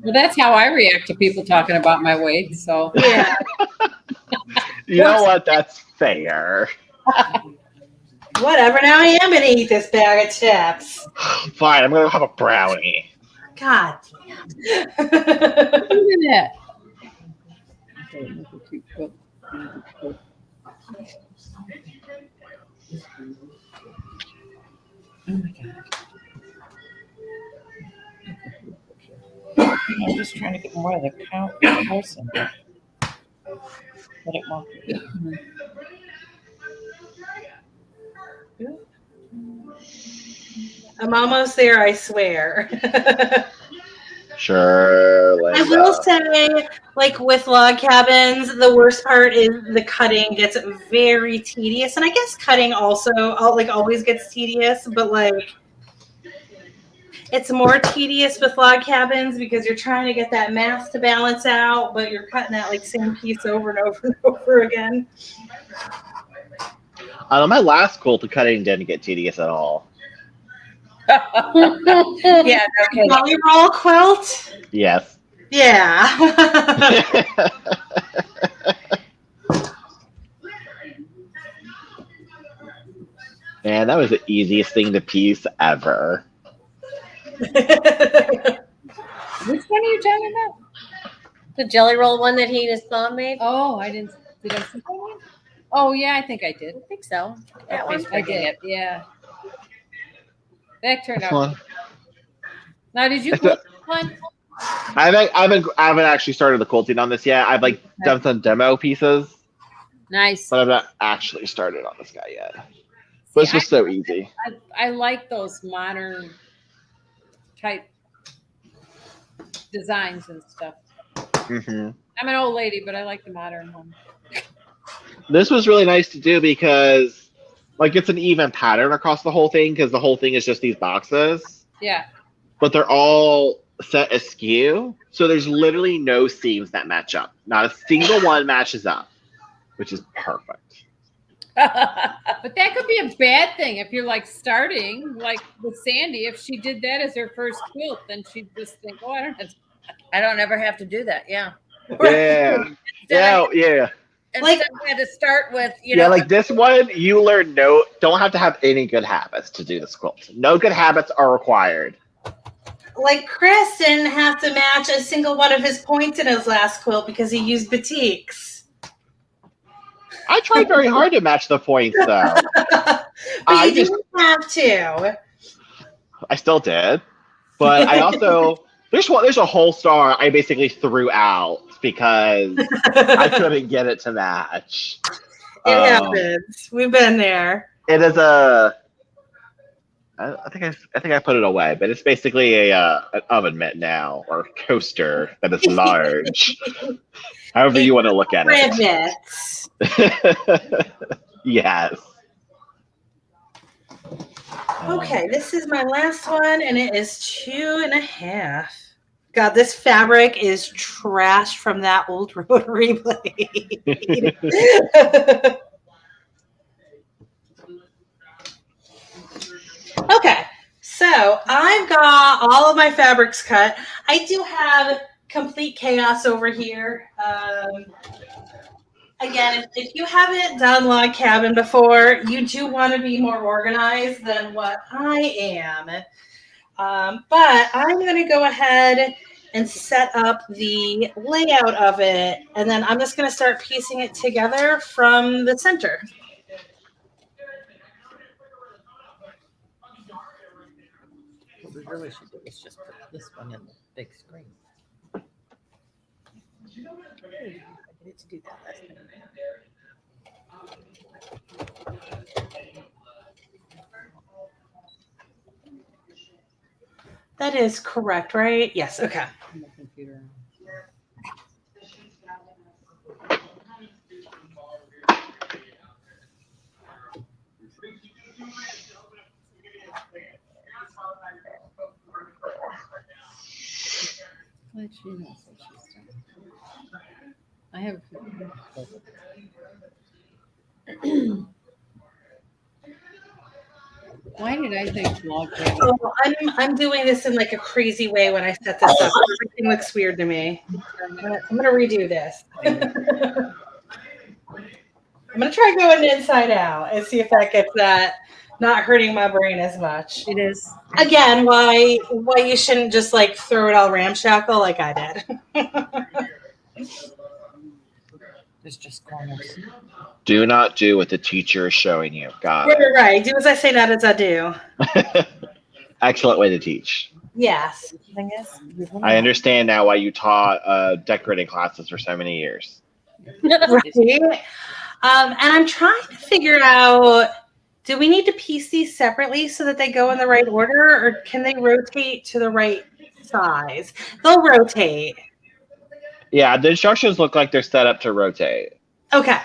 A: Well, that's how I react to people talking about my weight. So
C: Yeah.
B: You know what? That's fair.
C: Whatever. Now I am going to eat this bag of chips.
B: Fine, I'm gonna have a brownie.
C: God
A: look at that.
F: Oh my God. I'm just trying to get more of the person. But it won't.
C: I'm almost there, I swear.
B: Sure,
C: I will say, like with log cabins, the worst part is the cutting gets very tedious, and I guess cutting also always gets tedious, but like it's more tedious with log cabins because you're trying to get that mass to balance out, but you're cutting that like same piece over and over and over again.
B: My last quilt cutting didn't get tedious at all.
F: Yeah, okay.
C: Belly roll quilt?
B: Yes.
C: Yeah.
B: Man, that was the easiest thing to piece ever.
A: Which one are you talking about?
D: The jelly roll one that he and his mom made.
A: Oh, I didn't. Did I see that one? Oh yeah, I think I did.
D: I think so. That
F: At
D: one.
F: least
A: I did. Yeah. That turned
B: This
A: out.
B: one.
A: Now, did you quilt one?
B: I haven't actually started the quilting on this yet. I've like done some demo pieces,
A: Nice.
B: but I've not actually started on this guy yet. But it's
A: See,
B: just so easy.
A: I like those modern type designs and stuff.
B: Hmm
A: I'm an old lady, but I like the modern one.
B: This was really nice to do because, like, it's an even pattern across the whole thing because the whole thing is just these boxes,
A: Yeah.
B: but they're all set askew. So there's literally no seams that match up. Not a single one matches up, which is perfect.
A: But that could be a bad thing if you're like starting, like with Sandy. If she did that as her first quilt, then she'd just think, "Oh, I don't have to."
F: I don't ever have to do that. Yeah.
B: Yeah. Yeah.
F: Instead, I had to start with,
B: Yeah, like this one, you learn don't have to have any good habits to do this quilt. No good habits are required.
C: Like Chris didn't have to match a single one of his points in his last quilt because he used batiks.
B: I tried very hard to match the points, though.
C: But
B: I
C: you didn't have to.
B: I still did, but I also there's a whole star I basically threw out because I couldn't get it to match.
C: It happens. We've been there.
B: It is I think I put it away, but it's basically an oven mitt now, or a coaster that is large. However you want to look at
C: Rivets.
B: it. Yes.
C: Okay, this is my last one, and it is 2.5. God, this fabric is trash from that old rotary blade. Okay, so I've got all of my fabrics cut. I do have complete chaos over here. Again, if you haven't done log cabin before, you do want to be more organized than what I am. But I'm going to go ahead and set up the layout of it, and then I'm just going to start piecing it together from the center.
F: What we really should do is just put this one in the big screen. I needed to do that last night.
C: That is correct, right? Yes, okay.
A: On the computer. Let she knows what she's doing. I have. Why did I think log cabin?
C: Oh, I'm doing this in like a crazy way when I set this up. Everything looks weird to me. I'm gonna redo this. I'm gonna try going inside out and see if that gets that not hurting my brain as much.
A: It is.
C: Again, why you shouldn't just like throw it all ramshackle like I did.
F: There's just corners.
B: Do not do what the teacher is showing you. Got it.
C: Right. Do as I say, not as I do.
B: Excellent way to teach.
C: Yes.
F: Thing is,
B: I understand now why you taught decorating classes for so many years.
C: Right. And I'm trying to figure out, do we need to piece these separately so that they go in the right order, or can they rotate to the right size? They'll rotate.
B: Yeah, the instructions look like they're set up to rotate.
C: Okay.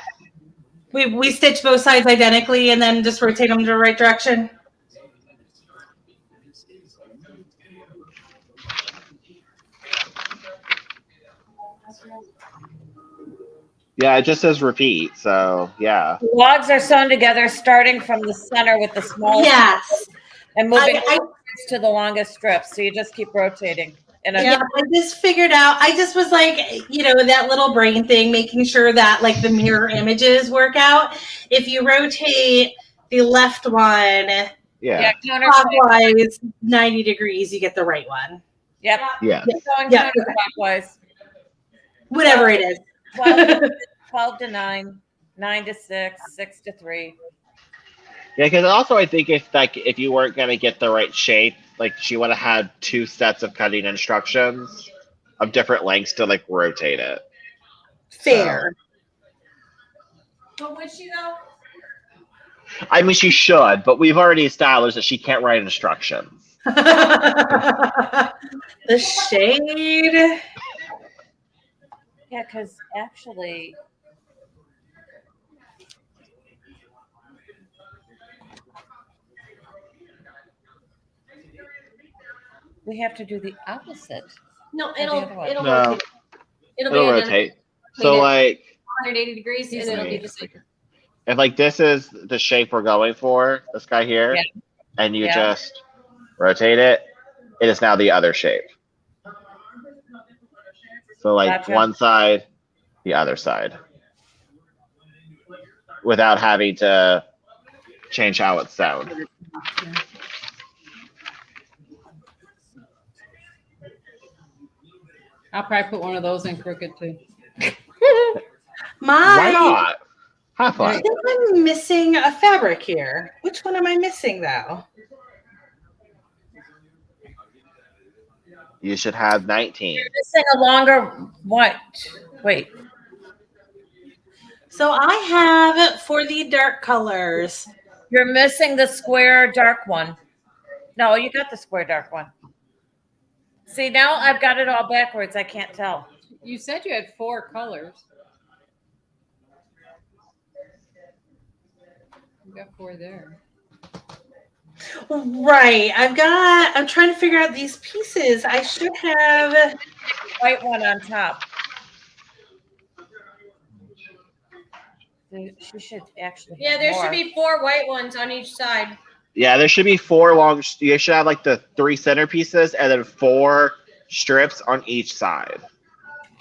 C: We stitch both sides identically and then just rotate them to the right direction.
B: Yeah, it just says repeat, so yeah.
F: logs are sewn together, starting from the center with the smallest
C: Yes.
F: and moving
C: I-
F: to the longest strips. So you just keep rotating. And
C: Yeah, I just figured out, I just was like, that little brain thing, making sure that like the mirror images work out. If you rotate the left one
B: Yeah.
F: Counterclockwise.
C: Clockwise, 90 degrees, you get the right one.
F: Yep.
B: Yeah.
F: Going
C: Yeah.
F: counterclockwise.
C: Whatever it is.
F: 12 to 9, 9 to 6, 6 to 3.
B: Yeah, because also I think if you weren't gonna get the right shape, like she would have had 2 sets of cutting instructions of different lengths to like rotate it.
C: Fair.
A: But would she though?
B: I mean, she should, but we've already established that she can't write instructions.
C: The shade.
F: Yeah, because actually, we have to do the opposite.
D: No,
F: the other one.
D: it'll
B: No,
D: rotate. It'll be
B: it'll
D: identical.
B: rotate. So
D: it.
B: like,
D: 180 degrees, and it'll be just like
B: if like this is the shape we're going for, this guy here,
F: Yeah.
B: and you
F: Yeah.
B: just rotate it, it is now the other shape. So like
F: Gotcha.
B: one side, the other side, without having to change how it's sound.
A: I'll probably put one of those in crooked too.
B: Why not? Have
C: I
B: fun.
C: think I'm missing a fabric here. Which one am I missing though?
B: You should have 19.
F: Missing a longer what? Wait.
C: So I have for the dark colors.
F: You're missing the square dark one. No, you got the square dark one. See, now I've got it all backwards. I can't tell.
A: You said you had 4 colors. You got 4 there.
C: Right. I'm trying to figure out these pieces. I should have.
F: White one on top. She should actually.
D: yeah.
F: have
D: There
F: more.
D: should be 4 white ones on each side.
B: Yeah, there should be 4 long. You should have like the 3 center pieces and then 4 strips on each side.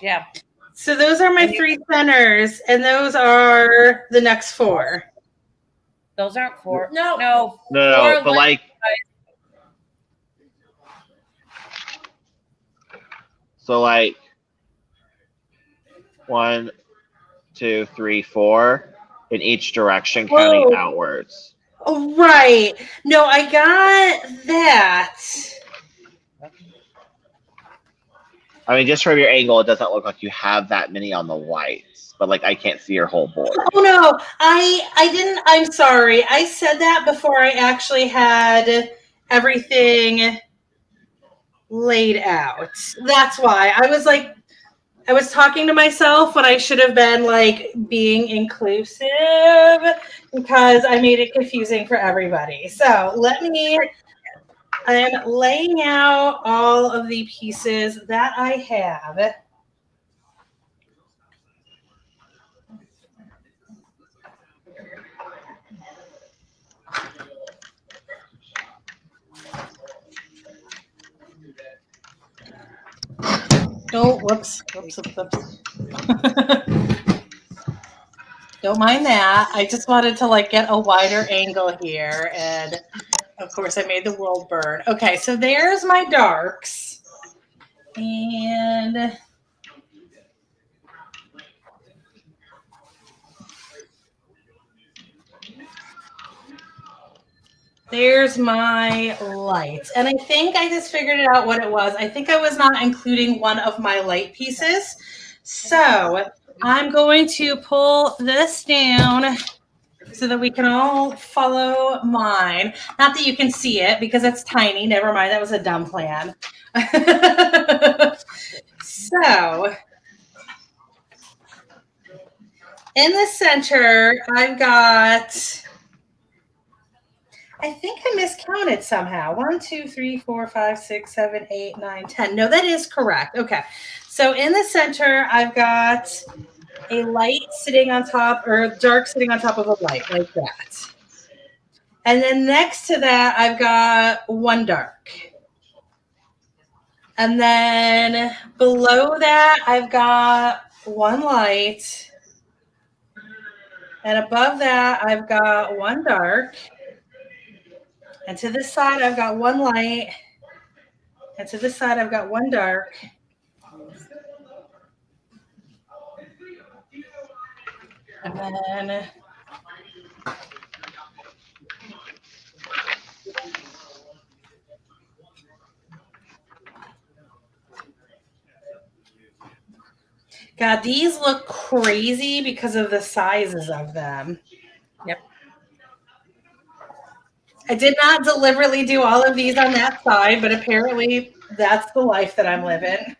F: Yeah.
C: So those are my 3 centers, and those are the next 4.
F: Those aren't 4.
D: No.
F: No.
B: No,
F: Four
B: but like. So like 1, 2, 3, 4 in each direction, counting
C: Whoa.
B: outwards.
C: Oh, right. No, I got that.
B: I mean, just from your angle, it doesn't look like you have that many on the whites, but like I can't see your whole board.
C: Oh no, I didn't. I'm sorry. I said that before I actually had everything laid out. That's why I was like, I was talking to myself when I should have been like being inclusive because I made it confusing for everybody. So I'm laying out all of the pieces that I have. Oh, whoops. Don't mind that. I just wanted to like get a wider angle here. And of course I made the world burn. Okay, so there's my darks. And there's my lights. And I think I just figured it out what it was. I think I was not including one of my light pieces. So I'm going to pull this down so that we can all follow mine. Not that you can see it because it's tiny. Never mind. That was a dumb plan. So in the center, I've got... I think I miscounted somehow. 1, 2, 3, 4, 5, 6, 7, 8, 9, 10. No, that is correct. Okay. So in the center, I've got a light sitting on top, or dark sitting on top of a light, like that. And then next to that, I've got one dark. And then below that, I've got one light. And above that, I've got one dark. And to this side, I've got one light. And to this side, I've got one dark. And then God, these look crazy because of the sizes of them.
D: Yep.
C: I did not deliberately do all of these on that side, but apparently that's the life that I'm living.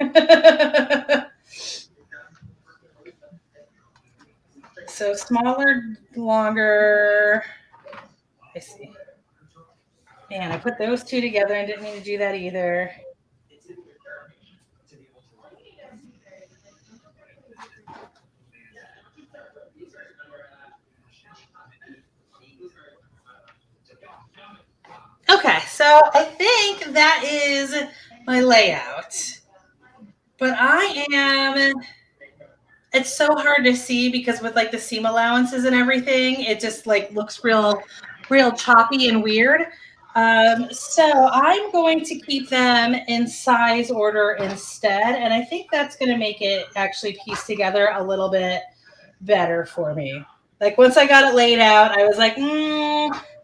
C: So smaller, longer. I see. Man, I put those two together and didn't mean to do that either. Okay, so I think that is my layout. But it's so hard to see because with like the seam allowances and everything, it just like looks real choppy and weird. So I'm going to keep them in size order instead. And I think that's going to make it actually piece together a little bit better for me. Like once I got it laid out, I was like,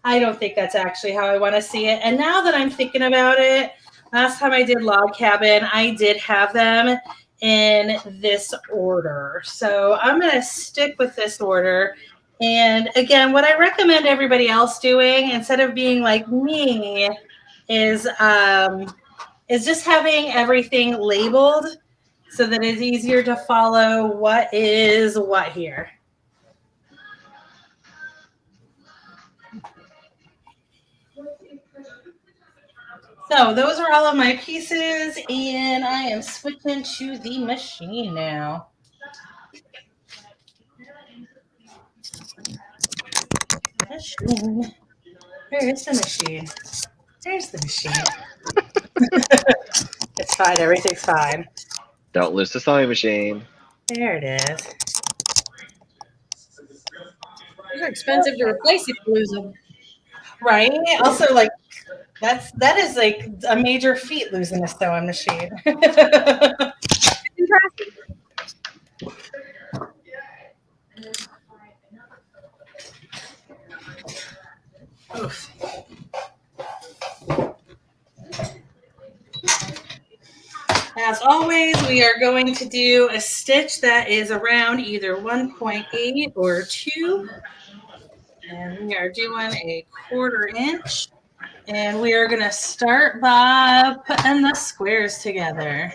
C: I don't think that's actually how I want to see it. And now that I'm thinking about it, last time I did Log Cabin, I did have them in this order. So I'm going to stick with this order. And again, what I recommend everybody else doing, instead of being like me, is just having everything labeled so that it's easier to follow what is what here. So those are all of my pieces, and I am switching to the machine now. Machine. Where is the machine? There's the machine. It's fine. Everything's fine.
B: Don't lose the sewing machine.
C: There it is.
D: Those are expensive to replace if you lose them.
C: Right. Also, like that is like a major feat, losing a sewing machine.
D: Impressive.
C: Oof. As always, we are going to do a stitch that is around either 1.8 or 2. And we are doing a 1/4 inch. And we are going to start by putting the squares together.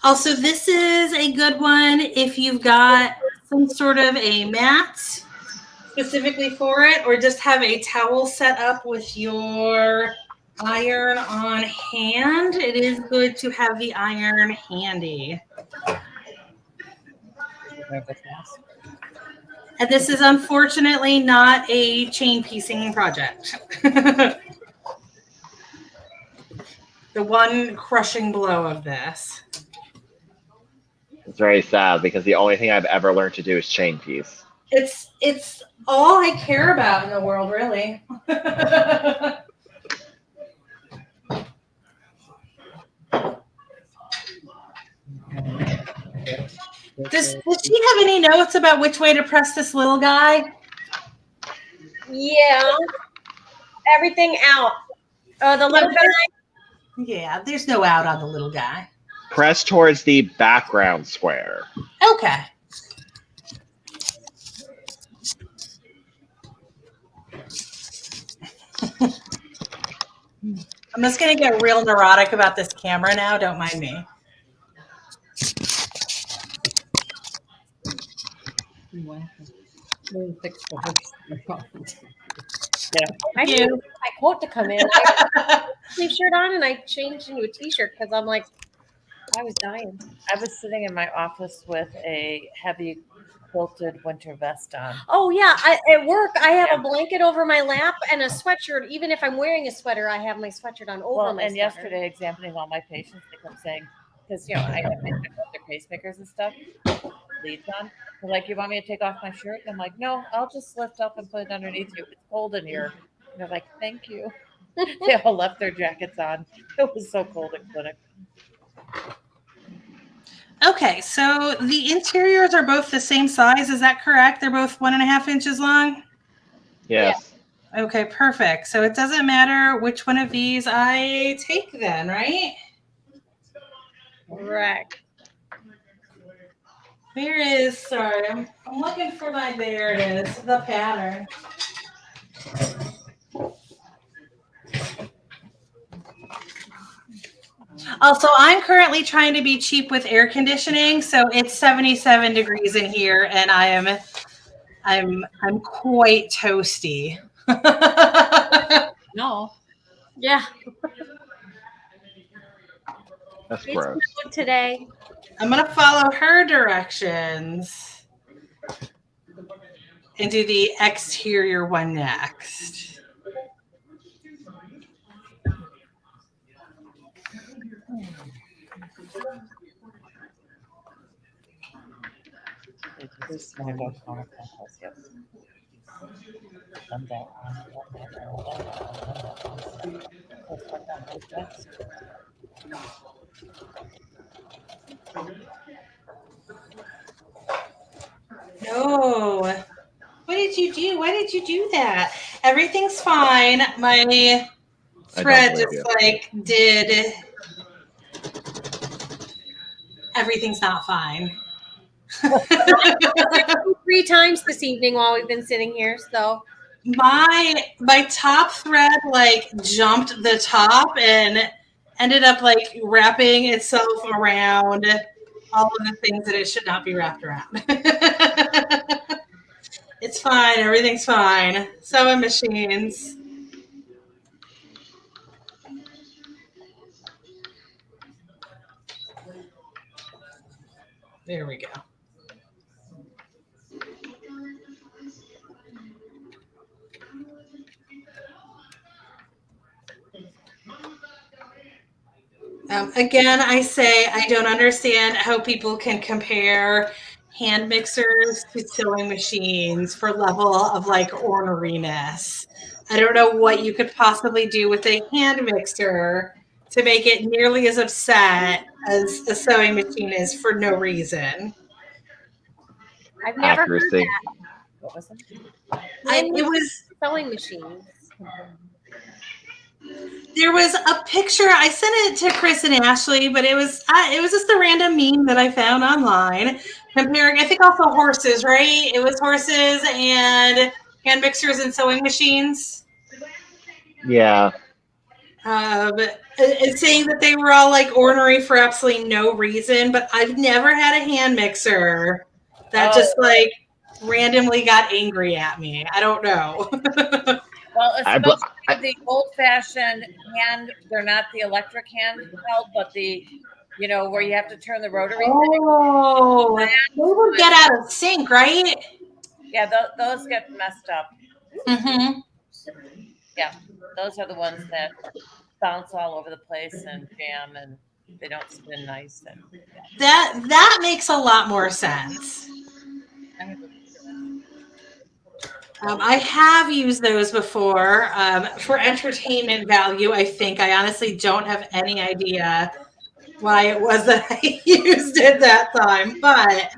C: Also, this is a good one if you've got some sort of a mat specifically for it, or just have a towel set up with your iron on hand. It is good to have the iron handy. And this is unfortunately not a chain piecing project. The one crushing blow of this.
B: It's very sad because the only thing I've ever learned to do is chain piece.
C: It's all I care about in the world, really. Does she have any notes about which way to press this little guy?
D: Yeah. Everything out. The little guy.
C: Yeah, there's no out on the little guy.
B: Press towards the background square.
C: Okay. I'm just going to get real neurotic about this camera now. Don't mind me.
D: I didn't expect my coat to come in. I had a sleeve shirt on and I changed into a t-shirt because I'm like, I was dying.
F: I was sitting in my office with a heavy quilted winter vest on.
D: Oh yeah, at work I have a blanket over my lap and a sweatshirt. Even if I'm wearing a sweater, I have my sweatshirt on over my
F: And
D: sweater.
F: yesterday, examining all my patients, they kept saying, because I have their pacemakers and stuff, leads on. They're like, you want me to take off my shirt? And I'm like, no, I'll just lift up and put it underneath you. It's cold in here. And they're like, thank you. They all left their jackets on. It was so cold in clinic.
C: Okay, so the interiors are both the same size. Is that correct? They're both 1.5 inches long?
B: Yes.
C: Okay, perfect. So it doesn't matter which one of these I take then, right?
D: Correct.
C: Where is, sorry, I'm looking for there it is, the pattern. Also, I'm currently trying to be cheap with air conditioning, so it's 77 degrees in here, and I'm quite toasty.
A: No.
D: Yeah.
B: That's
D: It's
B: gross.
D: snowed today.
C: I'm gonna follow her directions and do the exterior one next. No. What did you do? Why did you do that? Everything's fine. My thread
B: believe
C: just
B: you.
C: did. Everything's not fine.
D: 3 times this evening while we've been sitting here. So
C: My top thread jumped the top and ended up wrapping itself around all of the things that it should not be wrapped around. It's fine. Everything's fine. Sewing machines. There we go. Again, I say I don't understand how people can compare hand mixers to sewing machines for level of orneriness. I don't know what you could possibly do with a hand mixer to make it nearly as upset as a sewing machine is for no reason.
D: I've never
B: Accuracy.
D: heard
F: What was it?
D: that.
C: It was
D: Sewing machines.
C: There was a picture. I sent it to Chris and Ashley, but it was just a random meme that I found online comparing. I think also horses, right? It was horses and hand mixers and sewing machines.
B: Yeah.
C: And saying that they were all ornery for absolutely no reason, but I've never had a hand mixer that just randomly got angry at me. I don't know.
F: Well, especially the old-fashioned hand. They're not the electric handheld, but the, where you have to turn the rotary.
C: Oh, they would get out of sync, right?
F: Yeah, those get messed up.
C: Mm-hmm.
F: Yeah, those are the ones that bounce all over the place and jam, and they don't spin nice. And
C: That makes a lot more sense. I have used those before for entertainment value. I think I honestly don't have any idea why it was that I used it that time, but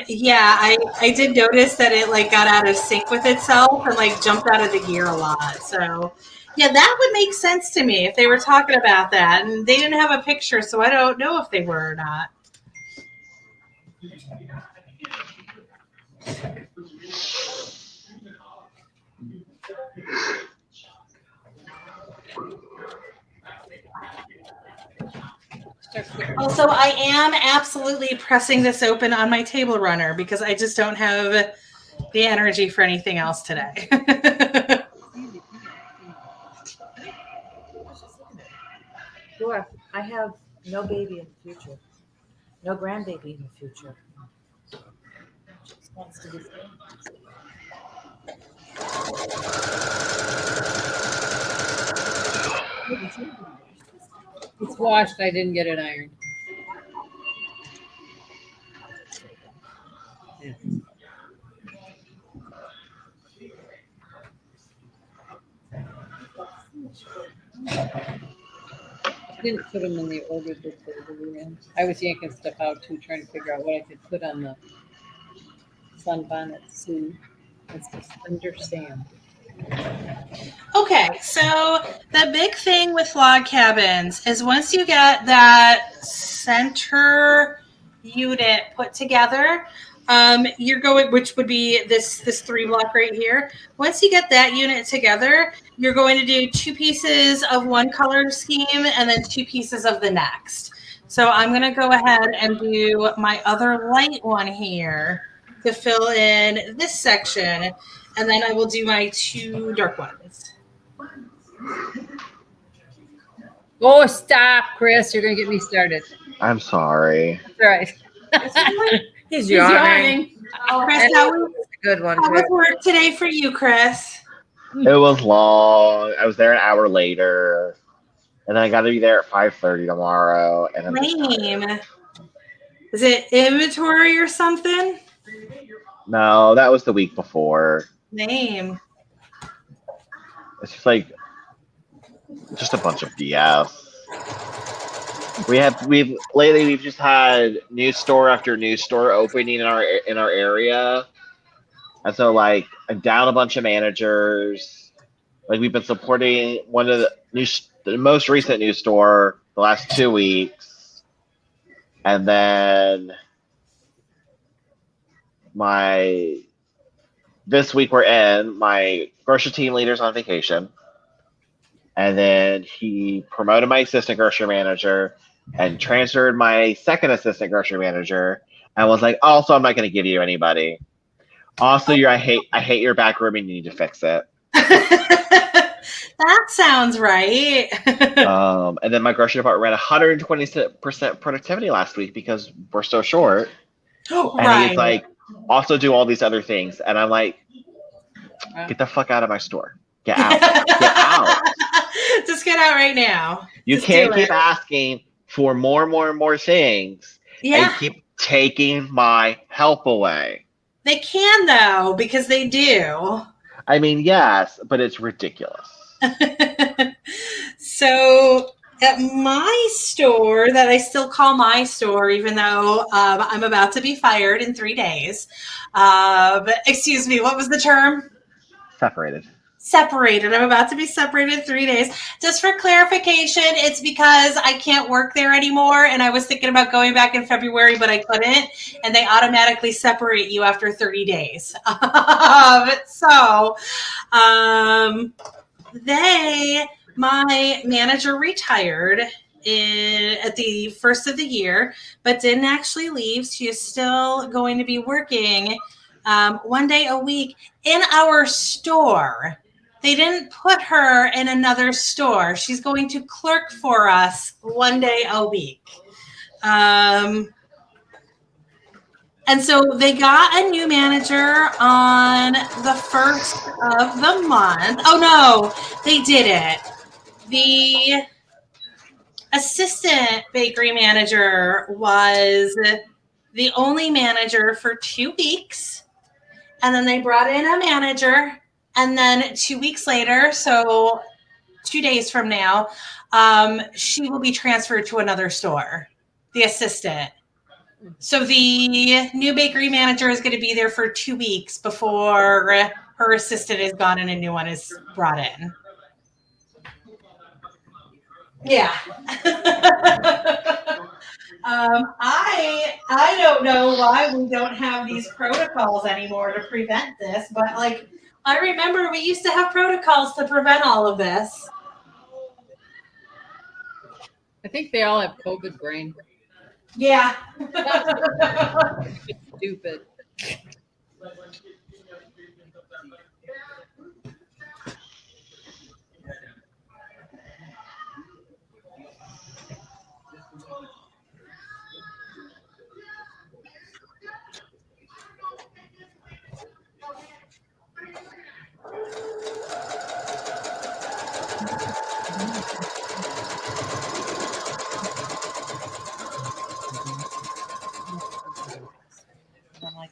C: yeah, I did notice that it got out of sync with itself and jumped out of the gear a lot. So yeah, that would make sense to me if they were talking about that, and they didn't have a picture, so I don't know if they were or not. Also, I am absolutely pressing this open on my table runner because I just don't have the energy for anything else today.
F: sure, I have no baby in the future, no grandbaby in the future. Just wants to be seen.
A: It's washed. I didn't get it ironed. Didn't put them in the order that they were in. I was yanking stuff out too, trying to figure out what I could put on the sunbonnet Sue. It's just understand.
C: Okay, so the big thing with log cabins is once you get that center unit put together, you're going, which would be this 3 block right here. Once you get that unit together, you're going to do 2 pieces of one color scheme and then 2 pieces of the next. So I'm going to go ahead and do my other light one here to fill in this section, and then I will do my 2 dark ones.
A: Oh, stop, Chris. You're going to get me started.
B: I'm sorry.
A: That's right.
F: He's
A: He's
F: yawning.
A: yawning.
C: Chris,
F: And
C: how was,
F: a good one
C: how was
F: too.
C: work today for you, Chris?
B: It was long. I was there an hour later, and then I got to be there at 5:30 tomorrow. And I'm just tired.
C: Lame. Is it inventory or something?
B: No, that was the week before.
C: Lame.
B: It's just like just a bunch of BS. We've just had new store after new store opening in our area, and so like I'm down a bunch of managers. Like we've been supporting one of the most recent new store the last 2 weeks, and then this week we're in my grocery team leader's on vacation. And then he promoted my assistant grocery manager and transferred my second assistant grocery manager and was like, also, I'm not going to give you anybody. Also, I hate your back room and you need to fix it.
C: That sounds right.
B: And then my grocery department ran 120% productivity last week because we're so short. And he's like, also do all these other things. And I'm like, get the fuck out of my store. Get out. Get out.
C: Just get out right now.
B: You
C: Just
B: can't
C: do
B: keep
C: it.
B: asking for more things
C: Yeah,
B: and keep taking my help away.
C: they can though, because they do.
B: I mean, yes, but it's ridiculous.
C: So at my store, that I still call my store, even though I'm about to be fired in 3 days. Excuse me, what was the term?
B: Separated.
C: Separated. I'm about to be separated in 3 days. Just for clarification, it's because I can't work there anymore, and I was thinking about going back in February, but I couldn't, and they automatically separate you after 30 days. My manager retired at the first of the year, but didn't actually leave. She is still going to be working 1 day a week in our store. They didn't put her in another store. She's going to clerk for us 1 day a week. And so they got a new manager on the 1st of the month. Oh, no, they didn't. The assistant bakery manager was the only manager for 2 weeks. And then they brought in a manager. And then 2 weeks later, so 2 days from now, she will be transferred to another store, the assistant. So the new bakery manager is going to be there for 2 weeks before her assistant is gone and a new one is brought in. Yeah. I don't know why we don't have these protocols anymore to prevent this, but like I remember we used to have protocols to prevent all of this.
A: I think they all have COVID brain.
C: Yeah.
A: Stupid. I'm like,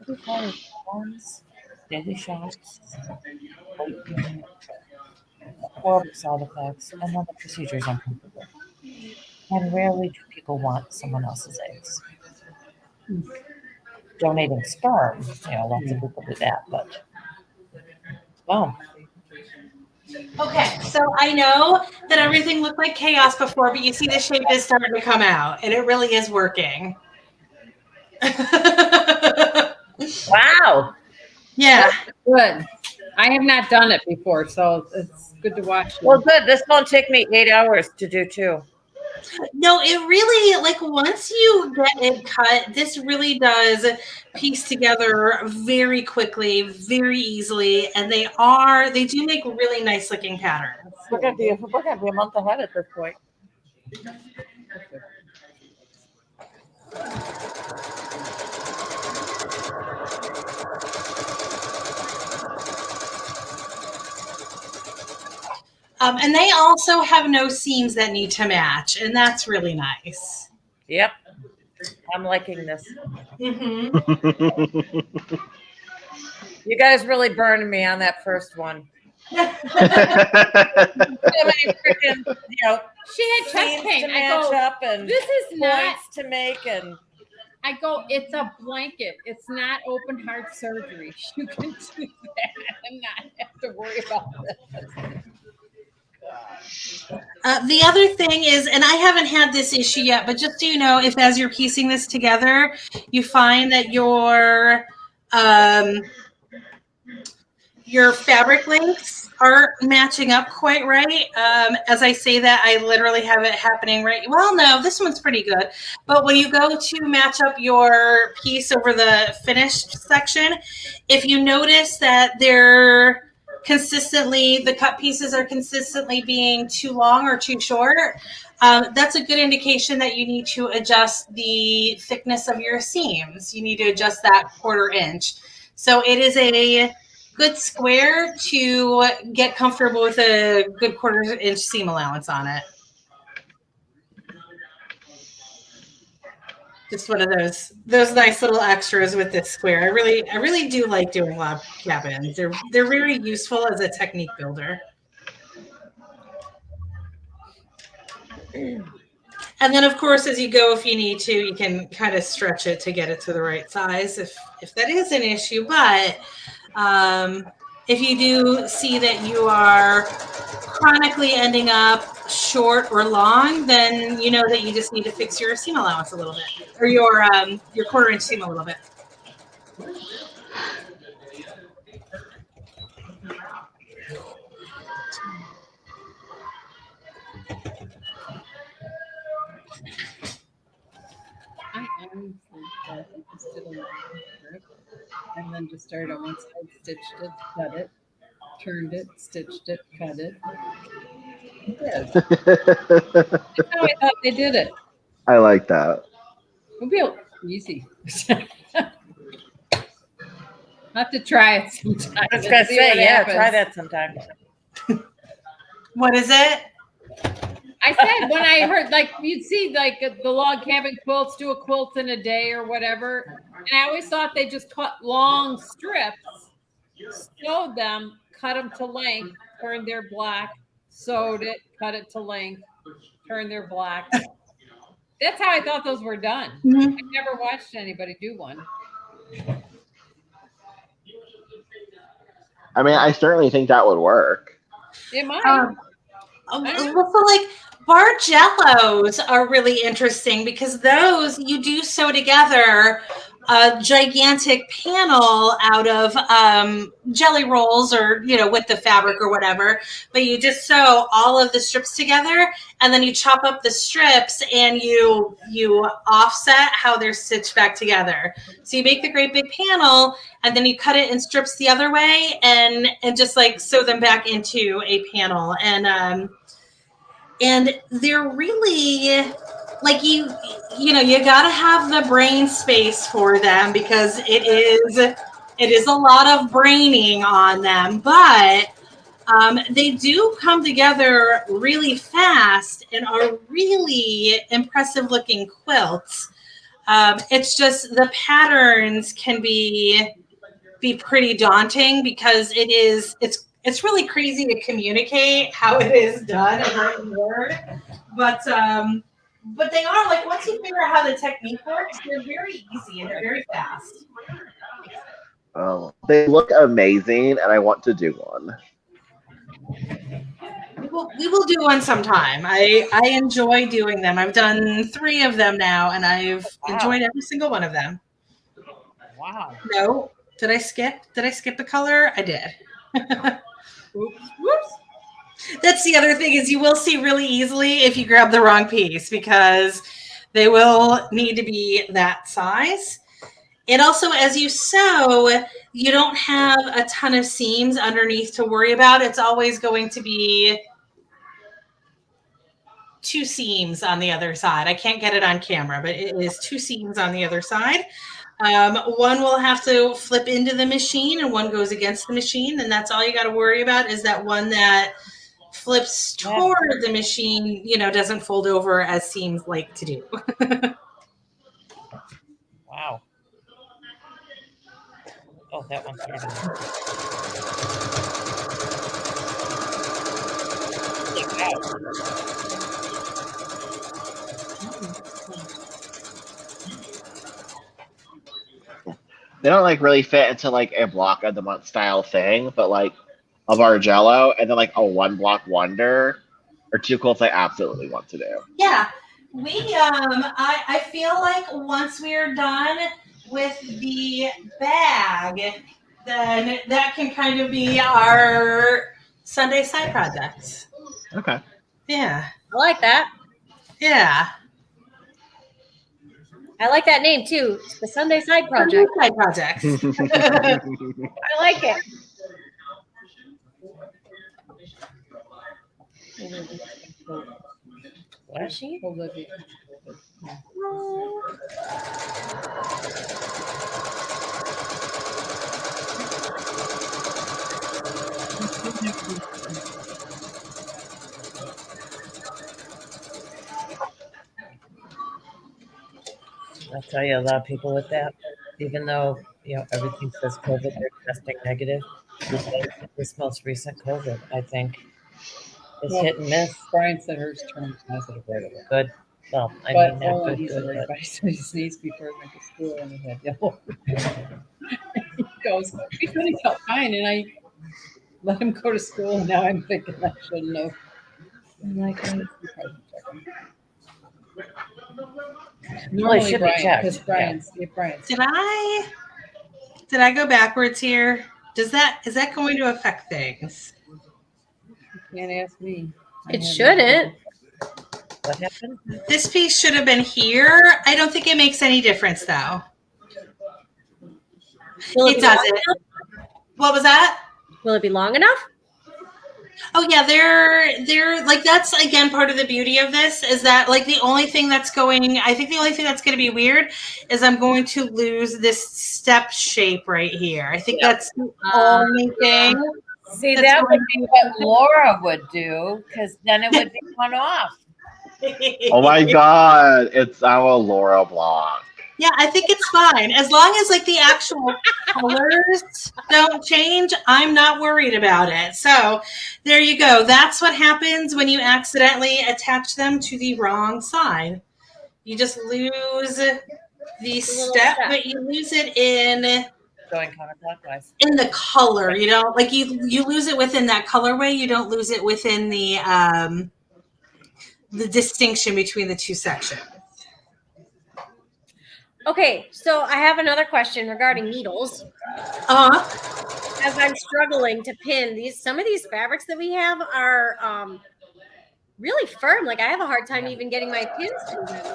F: requires forms, daily shots, weight, horrible side effects, and then the procedure is uncomfortable. And rarely do people want someone else's eggs. Donating sperm, lots of people do that, but well,
C: Okay, so I know that everything looked like chaos before, but you see the shape is starting to come out, and it really is working.
F: wow.
C: Yeah.
A: Good. I have not done it before, so it's good to watch.
F: Well, good. This won't take me 8 hours to do too.
C: No, it really, like, once you get it cut, this really does piece together very quickly, very easily, and they do make really nice looking patterns.
F: We're gonna be a month ahead at this point.
C: And they also have no seams that need to match, and that's really nice.
F: Yep. I'm liking this.
C: Mm-hmm.
F: You guys really burned me on that first one. So many freaking,
A: She had chest
F: seams
A: pain.
F: to
A: I
F: match
A: go,
F: up and
A: this is not.
F: points to make, and
A: I go, it's a blanket. It's not open heart surgery. You can do that and not have to worry about this.
C: The other thing is, and I haven't had this issue yet, but just so you know, if as you're piecing this together, you find that your fabric lengths aren't matching up quite right. As I say that, I literally have it happening right. Well, no, this one's pretty good. But when you go to match up your piece over the finished section, if you notice that the cut pieces are consistently being too long or too short, that's a good indication that you need to adjust the thickness of your seams. You need to adjust that 1/4 inch. So it is a good square to get comfortable with a good 1/4 inch seam allowance on it. Just one of those nice little extras with this square. I really do like doing log cabins. They're very useful as a technique builder. And then, of course, as you go, if you need to, you can kind of stretch it to get it to the right size if that is an issue. But if you do see that you are chronically ending up short or long, then you know that you just need to fix your seam allowance a little bit, or your 1/4 inch seam a little bit.
A: I am interested in it. And then just started on one side, stitched it, cut it, turned it, stitched it, cut it. Yes. That's how I thought they did it.
B: I like that.
A: It'll be easy. I'll have to try it sometime.
F: I was gonna
A: See
F: say,
A: what
F: yeah,
A: happens.
F: try that sometime.
C: What is it?
A: I said when I heard, like, you'd see like the log cabin quilts do a quilt in a day or whatever, and I always thought they just cut long strips, sewed them, cut them to length, turned their black, sewed it, cut it to length, turned their black. That's how I thought those were done.
C: Mm-hmm.
A: I've never watched anybody do one.
B: I mean, I certainly think that would work.
A: It might.
C: So like Bargellos are really interesting because those you do sew together a gigantic panel out of jelly rolls or with the fabric or whatever, but you just sew all of the strips together and then you chop up the strips and you offset how they're stitched back together. So you make the great big panel and then you cut it in strips the other way and just like sew them back into a panel. And they're really like you gotta have the brain space for them because it is a lot of braining on them, but they do come together really fast and are really impressive looking quilts. It's just the patterns can be pretty daunting because it's really crazy to communicate how it is done in written word. But they are like once you figure out how the technique works, they're very easy and they're very fast.
B: Oh, they look amazing, and I want to do one.
C: We will do one sometime. I enjoy doing them. I've done 3 of them now, and I've enjoyed every single one of them.
F: Wow.
C: No, did I skip the color? I did. Whoops. That's the other thing is you will see really easily if you grab the wrong piece because they will need to be that size. And also, as you sew, you don't have a ton of seams underneath to worry about. It's always going to be 2 seams on the other side. I can't get it on camera, but it is 2 seams on the other side. One will have to flip into the machine and one goes against the machine. And that's all you got to worry about is that one that flips toward the machine, doesn't fold over as seams like to do.
F: Wow. Oh, that one's better.
B: They don't like really fit into like a block of the month style thing, but like a Bargello and then like a 1-block wonder are 2 quilts I absolutely want to do.
C: Yeah, I feel like once we're done with the bag, then that can kind of be our Sunday side projects.
B: Okay.
C: Yeah.
D: I like that.
C: Yeah.
D: I like that name too. The Sunday Side Project.
C: Side projects.
D: I like it.
F: What is she?
A: Olivia.
F: I'll tell you, a lot of people with that, even though everything says COVID, they're testing negative. This most recent COVID, I think, is hit and miss.
A: Brian said hers turned positive right away.
F: Good. Well, I
A: But
F: mean, not
A: only
F: good,
A: he said
F: good, but
A: everybody said he sneezed before he went to school and he had yellow. He goes, he said he felt fine, and I let him go to school, and now I'm thinking I shouldn't have. I'm like, I need to probably check him. Normally,
F: should be
A: Brian,
F: checked,
A: because Brian's.
C: Did I go backwards here? Is that going to affect things?
A: You can't ask me.
D: It shouldn't.
F: what happened?
C: This piece should have been here. I don't think it makes any difference though. It doesn't. What was that?
D: Will it be long enough?
C: Oh yeah, they're like that's again part of the beauty of this is that like the only thing that's going to be weird is I'm going to lose this step shape right here. I think that's the only thing.
F: See, that would be what Laura would do, because then it would be one off.
B: Oh my god, it's our Laura block.
C: Yeah, I think it's fine. As long as like the actual colors don't change, I'm not worried about it. So there you go. That's what happens when you accidentally attach them to the wrong side. You just lose the step, but you lose it in
F: Going counterclockwise.
C: in the color, like you lose it within that colorway. You don't lose it within the distinction between the 2 sections.
D: Okay, so I have another question regarding needles. As I'm struggling to pin some of these fabrics that we have are really firm. Like I have a hard time even getting my pins to them.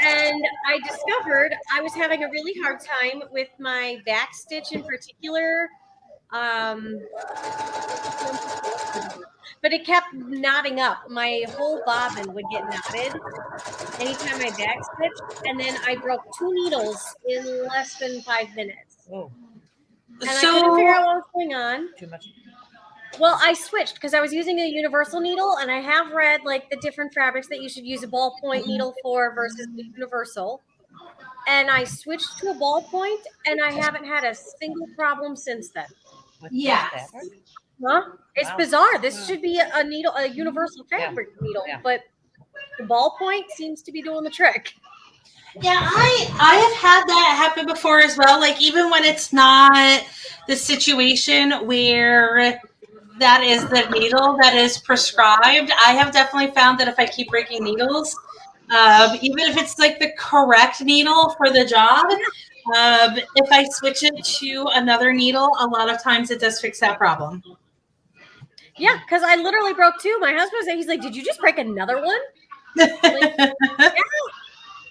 D: And I discovered I was having a really hard time with my back stitch in particular. But it kept knotting up. My whole bobbin would get knotted anytime I back stitched. And then I broke 2 needles in less than 5 minutes.
F: Oh,
D: And I couldn't figure out what was going on.
F: too much.
D: Well, I switched because I was using a universal needle, and I have read like the different fabrics that you should use a ballpoint needle for versus the universal. And I switched to a ballpoint, and I haven't had a single problem since then.
F: With
C: Yes.
F: this fabric?
D: Huh? It's
F: Wow.
D: bizarre. This should be a needle, a universal fabric needle,
F: Yeah.
D: but the ballpoint seems to be doing the trick.
C: Yeah, I have had that happen before as well. Like even when it's not the situation where that is the needle that is prescribed, I have definitely found that if I keep breaking needles, even if it's like the correct needle for the job, if I switch it to another needle, a lot of times it does fix that problem.
D: Yeah, because I literally broke two. My husband was there. He's like, "Did you just break another one?" Like, yeah.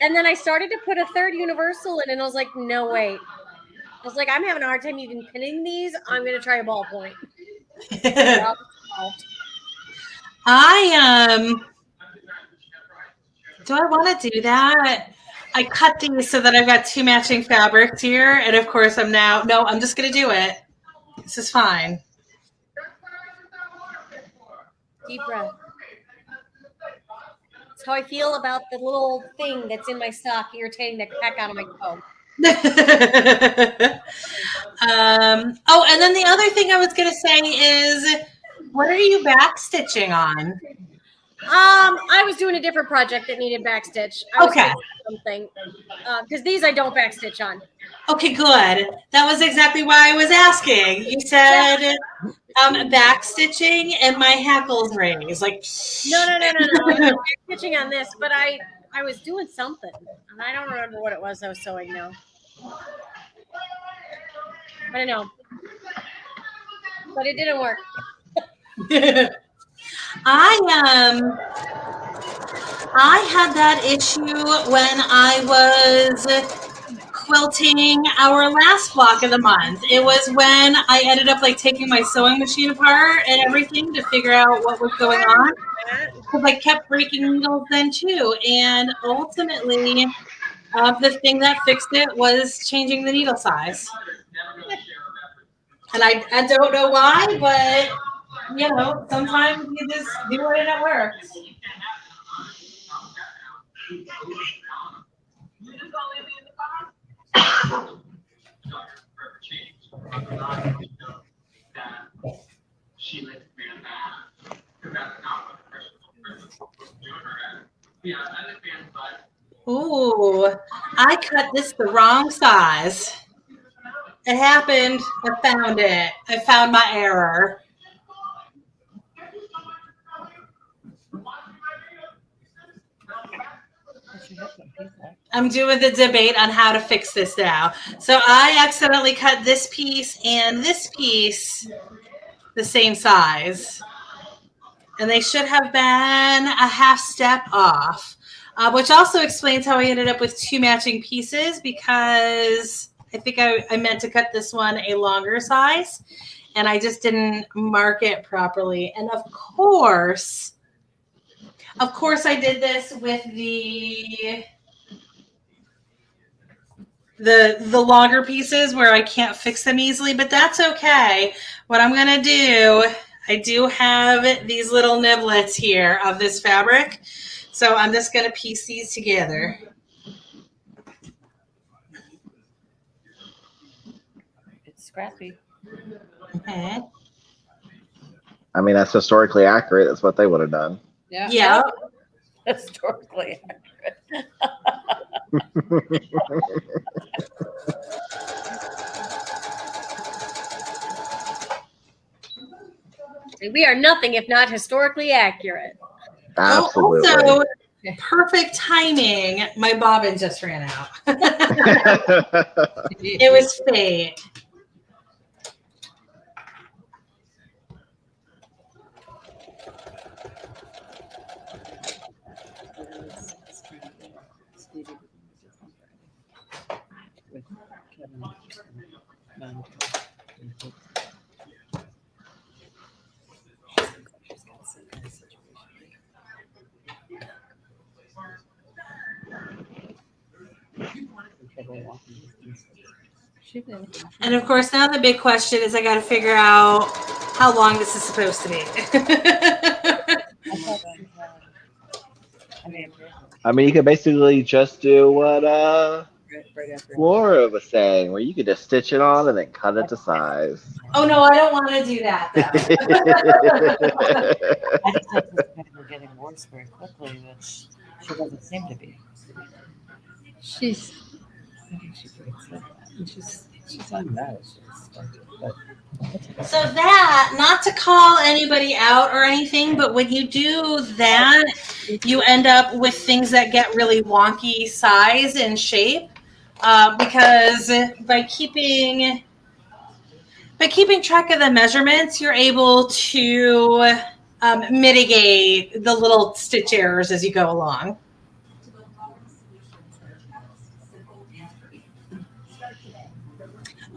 D: And then I started to put a third universal in, and I was like, "No, wait." I was like, "I'm having a hard time even pinning these. I'm gonna try a ballpoint."
C: Do I want to do that? I cut these so that I've got two matching fabrics here, and of course I'm just gonna do it. This is fine.
D: Deep breath. That's how I feel about the little thing that's in my sock irritating the heck out of my toe.
C: And then the other thing I was going to say is, what are you back stitching on?
D: I was doing a different project that needed backstitch. I was
C: Okay.
D: fixing something because these I don't backstitch on.
C: Okay, good. That was exactly why I was asking. You said backstitching, and my hackles raised. Like
D: No. I'm not backstitching on this, but I was doing something, and I don't remember what it was I was sewing now. I don't know, but it didn't work.
C: I had that issue when I was quilting our last block of the month. It was when I ended up like taking my sewing machine apart and everything to figure out what was going on. Because I kept breaking needles then too. And ultimately, the thing that fixed it was changing the needle size. And I don't know why, but you know, sometimes you just do it and it works. Ooh, I cut this the wrong size. It happened. I found it. I found my error. I'm doing the debate on how to fix this now. So I accidentally cut this piece and this piece the same size. And they should have been a half step off, which also explains how I ended up with two matching pieces, because I think I meant to cut this one a longer size, and I just didn't mark it properly. And of course I did this with the longer pieces where I can't fix them easily, but that's okay. What I'm going to do, I do have these little niblets here of this fabric, so I'm just going to piece these together.
F: It's scrappy.
C: Okay.
B: I mean, that's historically accurate. That's what they would have done.
C: Yeah.
F: Historically accurate.
D: We are nothing if not historically accurate.
B: Absolutely.
C: Also, perfect timing. My bobbin just ran out. It was fate. And of course, now the big question is I got to figure out how long this is supposed to be.
B: I mean, you could basically just do what
F: Right after.
B: Laura was saying, where you could just stitch it on and then cut it to size.
C: Oh no, I don't want to do that though.
F: I just anticipated her getting worse very quickly, which she doesn't seem to be.
A: She's
F: I think she breaks it. She's on medicine, but
C: So that, not to call anybody out or anything, but when you do that, you end up with things that get really wonky size and shape because by keeping track of the measurements, you're able to mitigate the little stitch errors as you go along.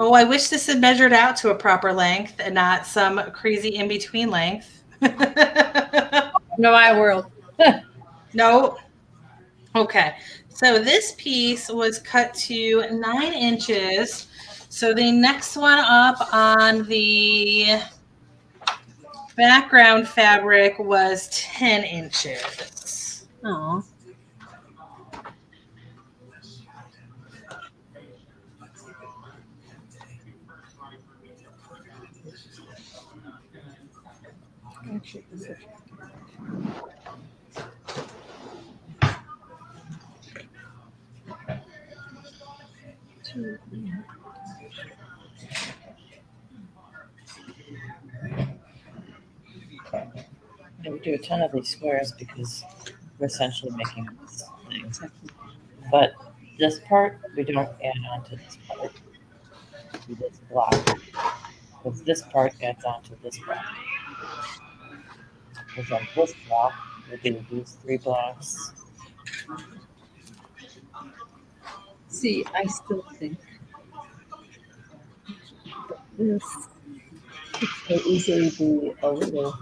C: Oh, I wish this had measured out to a proper length and not some crazy in-between length.
A: no, I will.
C: No. Okay. So this piece was cut to 9 inches. So the next one up on the background fabric was 10 inches.
A: Oh.
F: we do a ton of these squares because we're essentially making these things. But this part, we don't add on to this part. We just block. Because this part adds on to this block. Because on this block, we'll do these 3 blocks.
A: See, I still think this could so easily be a little,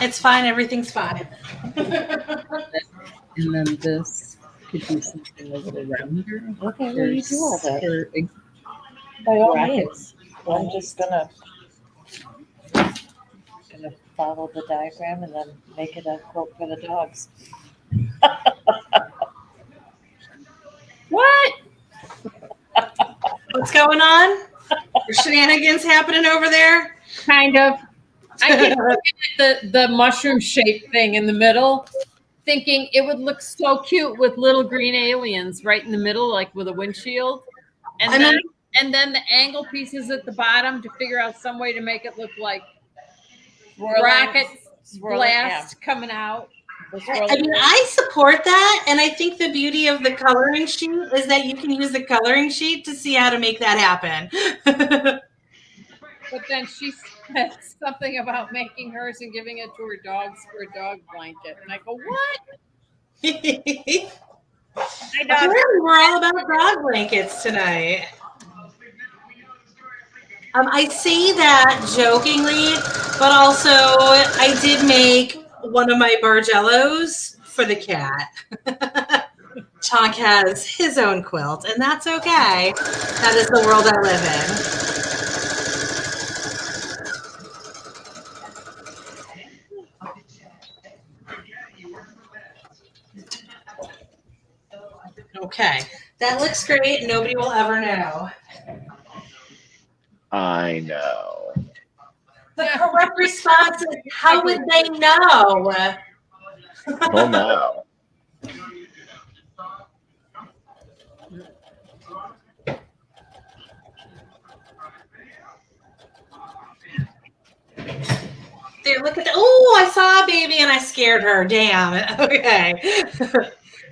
C: It's fine. Everything's fine.
A: and then this could be something a little rounder.
F: Okay, well, you do all that.
A: For
F: By all
A: brackets.
F: means. I'm just gonna follow the diagram and then make it a quote for the dogs.
A: What?
C: What's going on? There's shenanigans happening over there?
A: Kind of. I keep looking at the mushroom shaped thing in the middle, thinking it would look so cute with little green aliens right in the middle, like with a windshield. And then the angle pieces at the bottom to figure out some way to make it look like rocket blast coming out.
C: I mean, I support that, and I think the beauty of the coloring sheet is that you can use the coloring sheet to see how to make that happen.
A: But then she said something about making hers and giving it to her dogs for a dog blanket. And I go, what?
C: Apparently, we're all about dog blankets tonight. I say that jokingly, but also I did make one of my Bargellos for the cat. Chonk has his own quilt, and that's okay. That is the world I live in. Okay, that looks great. Nobody will ever know.
B: I know.
C: The correct response is, how would they know?
B: Oh no.
C: There, look at the, oh, I saw a baby and I scared her. Damn. Okay.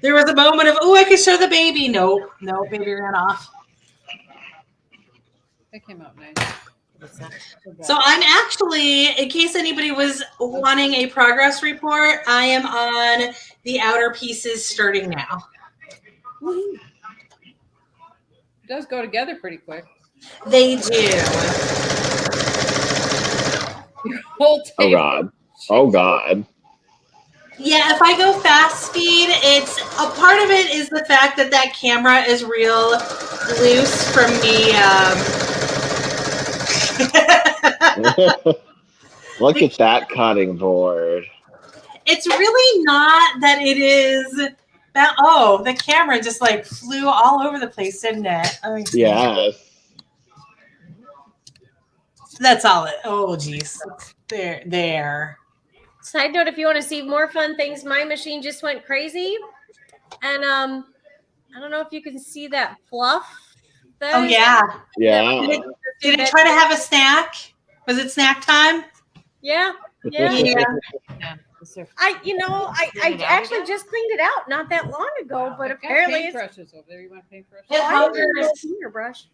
C: There was a moment of, oh, I could show the baby. No, baby ran off.
A: That came out nice.
C: So I'm actually, in case anybody was wanting a progress report, I am on the outer pieces starting now.
A: It does go together pretty quick.
C: They do.
A: Whole
B: Oh
A: table.
B: God. Oh God.
C: Yeah, if I go fast speed, it's a part of it is the fact that that camera is real loose from me.
B: Look at that cutting board.
C: It's really not that it is. That, oh, the camera just like flew all over the place, didn't it? Let me see.
B: Yes.
C: That's all it. Oh, geez. There.
D: Side note: if you want to see more fun things, my machine just went crazy, and I don't know if you can see that fluff.
C: Oh, yeah.
B: Yeah.
C: Did it try to have a snack? Was it snack time?
D: Yeah.
C: Yeah.
D: I actually just cleaned it out not that long ago, but apparently it's
A: paintbrushes over there. You want paintbrushes?
C: It
D: I didn't
C: hungers.
D: know finger brush.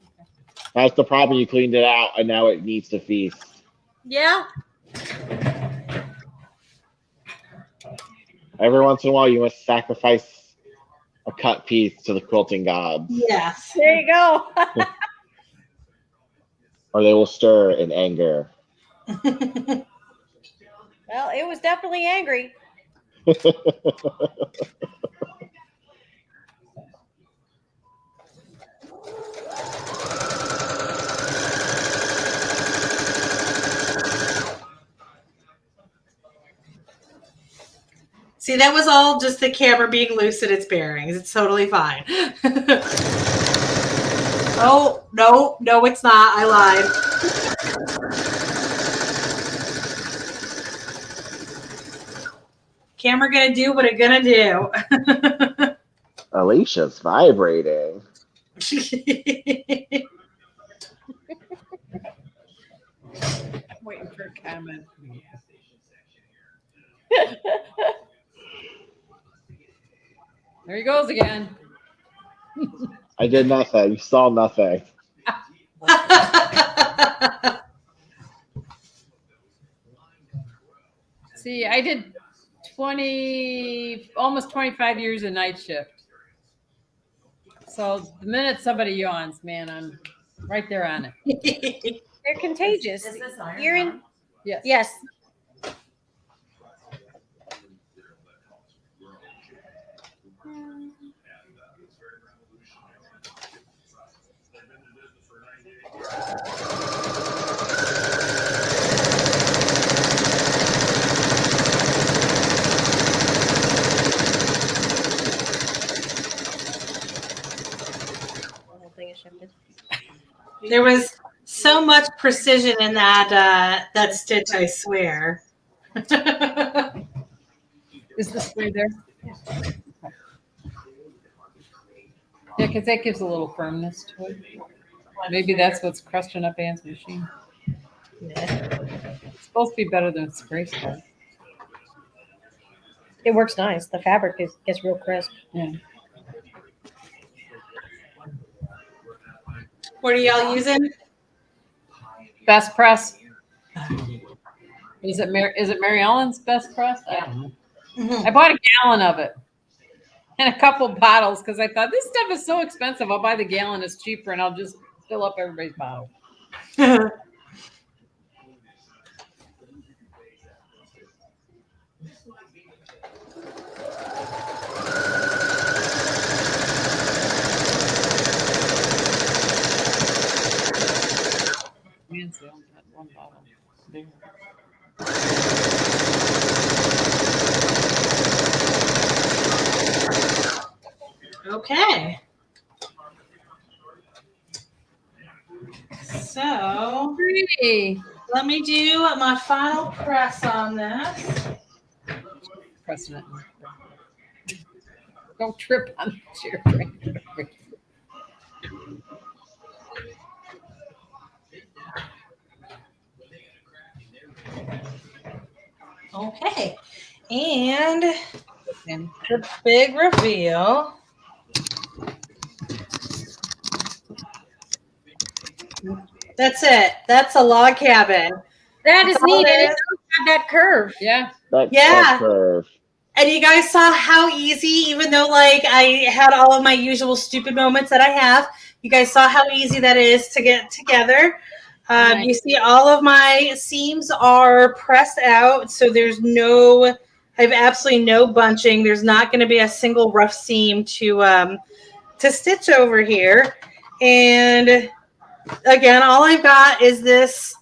B: That's the problem. You cleaned it out, and now it needs to feast.
D: Yeah.
B: Every once in a while, you must sacrifice a cut piece to the quilting gods,
C: Yes.
D: There you go.
B: or they will stir in anger.
D: Well, it was definitely angry.
C: See, that was all just the camera being loose at its bearings. It's totally fine. Oh, no, it's not. I lied. Camera gonna do what it gonna do.
B: Alicia's vibrating.
A: Waiting for a comment. There he goes again.
B: I did nothing. You saw nothing.
A: See, I did almost 25 years of night shift. So the minute somebody yawns, man, I'm right there on it.
D: They're contagious.
F: Is this iron
D: You're in.
F: on?
A: Yes.
D: Yes. The whole thing is shifted.
C: There was so much precision in that stitch, I swear.
A: Is the spray there? Yeah, because that gives a little firmness to it. Maybe that's what's crushing up Anne's machine. It's supposed to be better than spray spray.
D: It works nice. The fabric gets real crisp.
A: Yeah.
C: What are y'all using?
A: Best press. Is it Mary Ellen's best press?
F: Yeah.
C: Mhm.
A: I bought a gallon of it and a couple bottles because I thought this stuff is so expensive. I'll buy the gallon; it's cheaper, and I'll just fill up everybody's bottle. Nancy only had one bottle. There.
C: Okay. So
A: Hey,
C: let me do my final press on this.
A: pressing it. Don't trip on the chair.
C: Okay. And
A: And
C: the big reveal. That's it. That's a log cabin.
D: That is
C: That's all
D: neat.
C: it
D: And it
C: is.
D: does have that curve.
A: yeah,
B: That
C: Yeah.
B: curve.
C: And you guys saw how easy, even though like I had all of my usual stupid moments that I have, you guys saw how easy that is to get together.
A: Nice.
C: You see all of my seams are pressed out, so I have absolutely no bunching. There's not going to be a single rough seam to stitch over here. And again, all I've got is this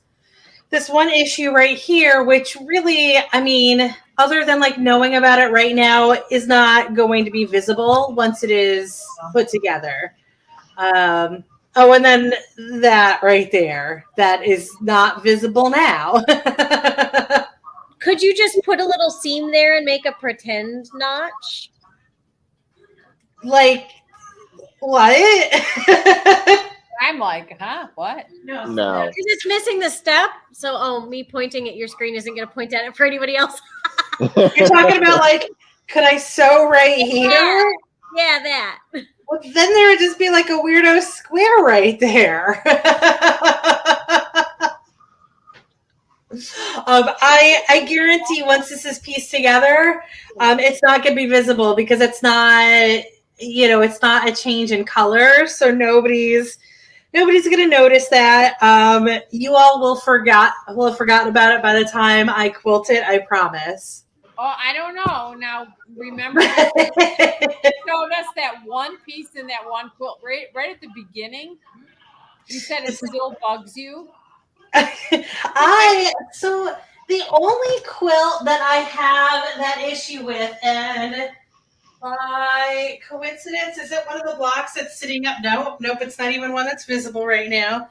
C: this one issue right here, which really, I mean, other than like knowing about it right now, is not going to be visible once it is put together. Oh, and then that right there, that is not visible now.
D: Could you just put a little seam there and make a pretend notch?
C: Like, what?
A: I'm like, huh? What?
B: No.
D: Because it's missing the step. So, me pointing at your screen isn't going to point at it for anybody else.
C: You're talking about like, could I sew right here?
D: Yeah, that.
C: Well, then there would just be like a weirdo square right there. I guarantee once this is pieced together, it's not going to be visible because it's not, it's not a change in color. So nobody's going to notice that. You all will have forgotten about it by the time I quilt it. I promise.
A: Oh, I don't know. Now, remember, you showed us that one piece in that one quilt right at the beginning. You said it still bugs you.
C: So the only quilt that I have that issue with, and by coincidence, is it one of the blocks that's sitting up? Nope, it's not even one that's visible right now.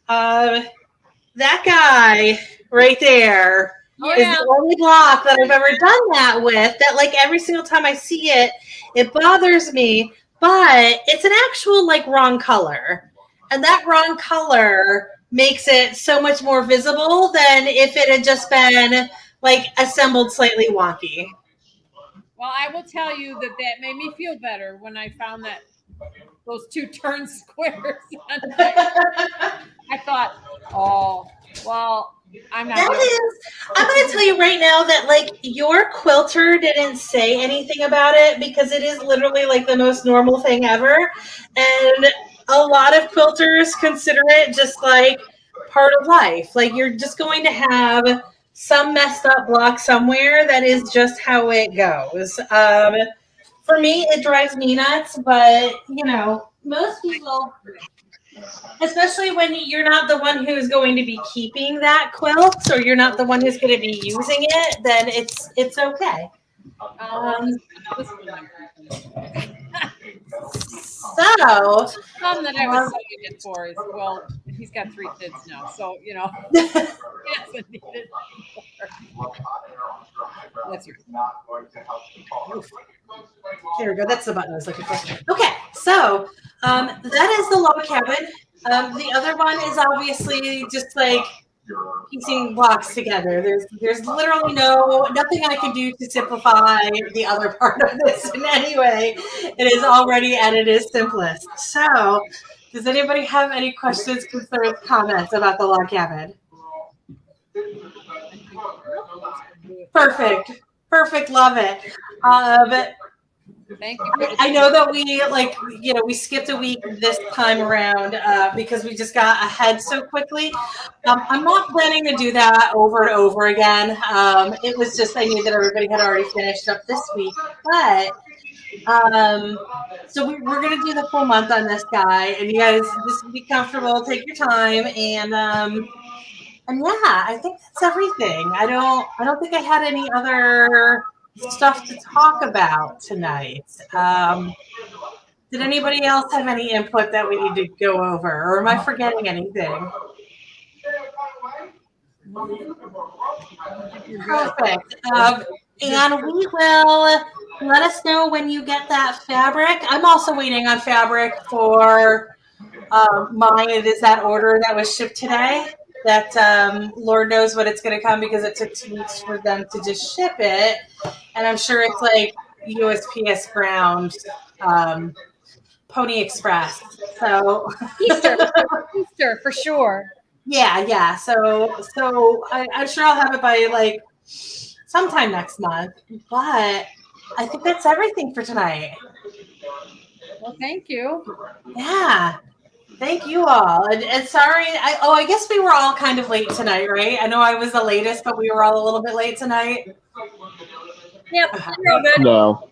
C: That guy right there is the only block that I've ever done that with. That like every single time I see it, it bothers me. But it's an actual like wrong color, and that wrong color makes it so much more visible than if it had just been like assembled slightly wonky.
A: Well, I will tell you that made me feel better when I found that those two turn squares. I thought, oh, well, I'm not.
C: I'm going to tell you right now that like your quilter didn't say anything about it because it is literally like the most normal thing ever. And a lot of quilters consider it just like part of life. Like you're just going to have some messed up block somewhere. That is just how it goes. For me, it drives me nuts, but most people, especially when you're not the one who's going to be keeping that quilt or you're not the one who's going to be using it, then it's okay. So,
A: Some that I was sewing it for is, well, he's got 3 kids now, so he hasn't needed more. That's yours.
C: There we go. That's the button I was looking for. Okay, so that is the log cabin. The other one is obviously just like piecing blocks together. There's literally nothing I can do to simplify the other part of this in any way. It is already at its simplest. So, does anybody have any questions, concerns, comments about the log cabin? Perfect. Love it.
A: Thank you.
C: I know that we skipped a week this time around because we just got ahead so quickly. I'm not planning to do that over and over again. It was just I knew that everybody had already finished up this week, but so we're gonna do the full month on this guy, and you guys just be comfortable, take your time, and yeah, I think that's everything. I don't think I had any other stuff to talk about tonight. Did anybody else have any input that we need to go over, or am I forgetting anything? Perfect. And we will let us know when you get that fabric. I'm also waiting on fabric for mine. It is that order that was shipped today. That Lord knows what it's going to come because it took 2 weeks for them to just ship it. And I'm sure it's like USPS ground, Pony Express. So
D: Easter for sure.
C: Yeah. So I'm sure I'll have it by like sometime next month. But I think that's everything for tonight.
A: Well, thank you.
C: Yeah. Thank you all. And sorry, I guess we were all kind of late tonight, right? I know I was the latest, but we were all a little bit late tonight.
D: Yep, we're all good.
B: No.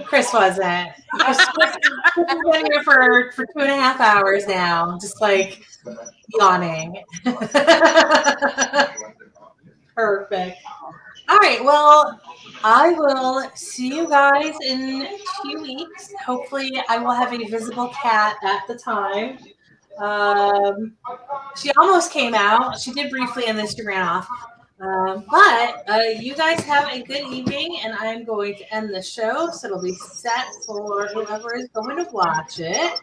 C: Chris wasn't. Chris has been here for 2.5 hours now, just like yawning. Perfect. All right. Well, I will see you guys in 2 weeks. Hopefully, I will have a visible cat at the time. She almost came out. She did briefly, and then she ran off. But you guys have a good evening, and I'm going to end the show, so it'll be set for whoever is going to watch it.